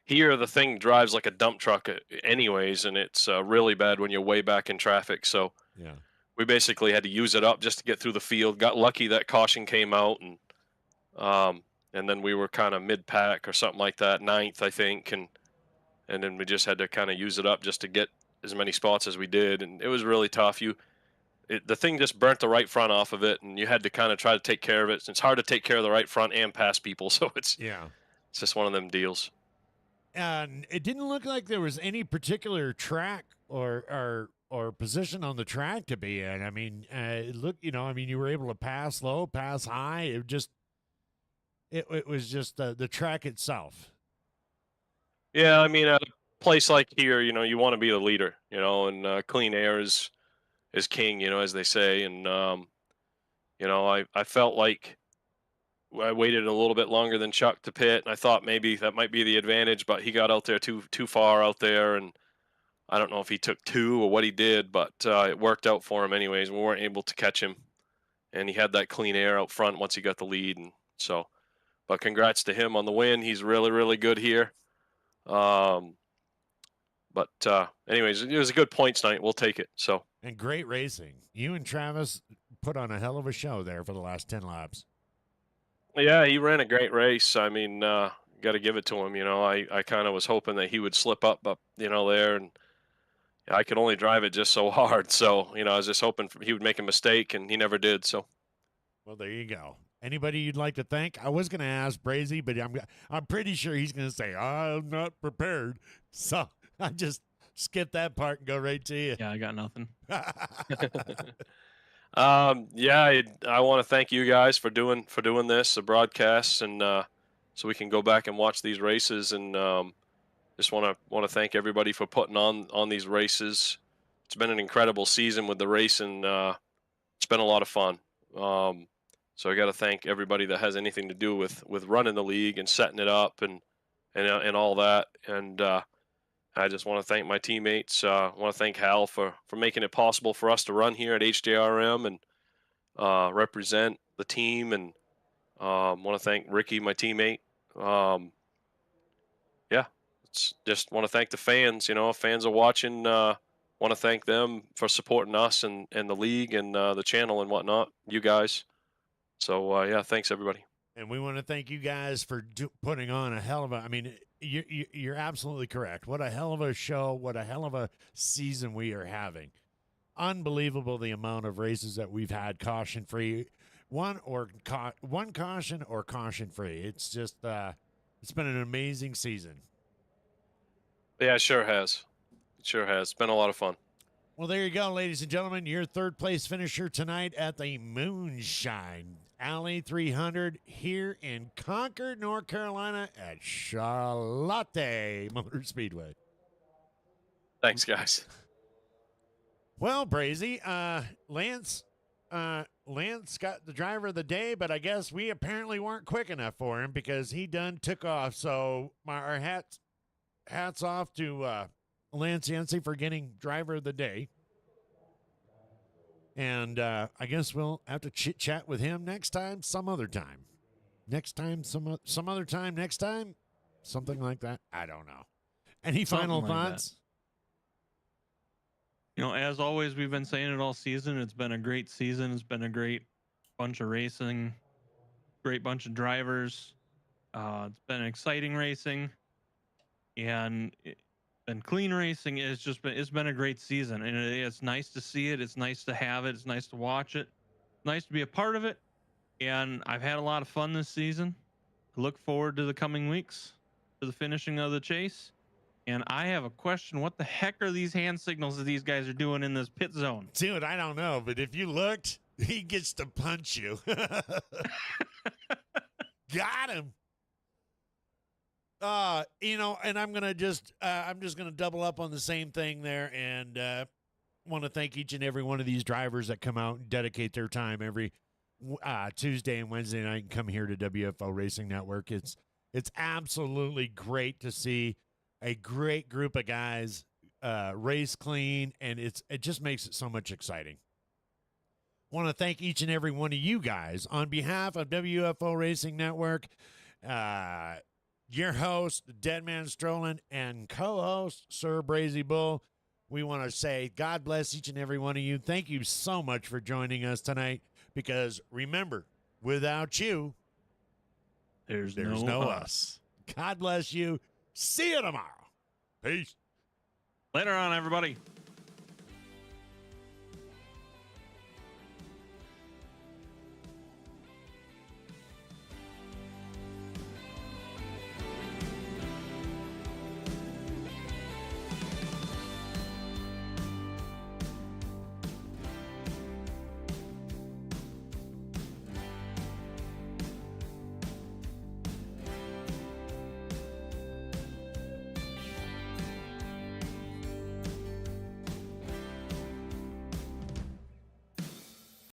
here the thing drives like a dump truck, anyways, and it's really bad when you're way back in traffic. So Yeah. we basically had to use it up just to get through the field. Got lucky that caution came out, and then we were kind of mid-pack or something like that, 9th, I think, and then we just had to kind of use it up just to get as many spots as we did, and it was really tough. The thing just burnt the right front off of it, and you had to kind of try to take care of it. It's hard to take care of the right front and pass people, so it's just one of them deals. And it didn't look like there was any particular track or position on the track to be in. I mean, it looked, you were able to pass low, pass high. It was just the track itself. Yeah, I mean, at a place like here, you want to be the leader, and clean air is king, as they say. And, I felt like I waited a little bit longer than Chuck to pit, and I thought maybe that might be the advantage, but he got out there too far out there, and I don't know if he took 2 or what he did, but it worked out for him anyways. We weren't able to catch him, and he had that clean air out front once he got the lead, and so. But congrats to him on the win. He's really, really good here. But anyways, it was a good points night. We'll take it. So. And great racing. You and Travis put on a hell of a show there for the last 10 laps. Yeah, he ran a great race. I mean, got to give it to him. I kind of was hoping that he would slip up, there, and I could only drive it just so hard. So, I was just hoping he would make a mistake, and he never did. So. Well, there you go. Anybody you'd like to thank? I was going to ask Brazy, but I'm pretty sure he's going to say, I'm not prepared. So I just skip that part and go right to you. Yeah, I got nothing. Yeah, I want to thank you guys for doing this, the broadcasts, and so we can go back and watch these races. And just want to thank everybody for putting on these races. It's been an incredible season with the race, and it's been a lot of fun. So I got to thank everybody that has anything to do with running the league and setting it up and all that. And I just want to thank my teammates. I want to thank Hal for making it possible for us to run here at HJRM and represent the team. And want to thank Ricky, my teammate. Yeah, just want to thank the fans. If fans are watching, want to thank them for supporting us and the league and the channel and whatnot. You guys. So, yeah, thanks, everybody. And we want to thank you guys for putting on a hell of a, you're absolutely correct. What a hell of a show. What a hell of a season we are having. Unbelievable the amount of races that we've had caution-free. One caution or caution-free. It's just, it's been an amazing season. Yeah, it sure has. It sure has. It's been a lot of fun. Well, there you go, ladies and gentlemen. Your third place finisher tonight at the Moonshine Alley 300 here in Concord, North Carolina at Charlotte Motor Speedway. Thanks, guys. Well, Brazy, Lance got the driver of the day, but I guess we apparently weren't quick enough for him because he done took off. So our hats off to Lance Yancey for getting driver of the day. And I guess we'll have to chit-chat with him next time, some other time. Next time, some other time, next time? Something like that. I don't know. Any final Something like thoughts? You know, as always, we've been saying it all season. It's been a great season. It's been a great bunch of racing, great bunch of drivers. It's been exciting racing, and been clean racing. It's been a great season, and it's nice to see it. It's nice to have it. It's nice to watch it. Nice to be a part of it. And I've had a lot of fun this season. I look forward to the coming weeks, to the finishing of the chase. And I have a question. What the heck are these hand signals that these guys are doing in this pit zone? Dude, I don't know, but if you looked, he gets to punch you. Got him. You know, and I'm just gonna double up on the same thing there, and want to thank each and every one of these drivers that come out and dedicate their time every Tuesday and Wednesday night and come here to WFO Racing Network. It's absolutely great to see a great group of guys race clean, and it just makes it so much exciting. Want to thank each and every one of you guys on behalf of WFO Racing Network, your host, Deadman Strolin, and co-host, Sir Brazy Bull. We want to say God bless each and every one of you. Thank you so much for joining us tonight, because remember, without you, there's no us. God bless you. See you tomorrow. Peace. Later on, everybody.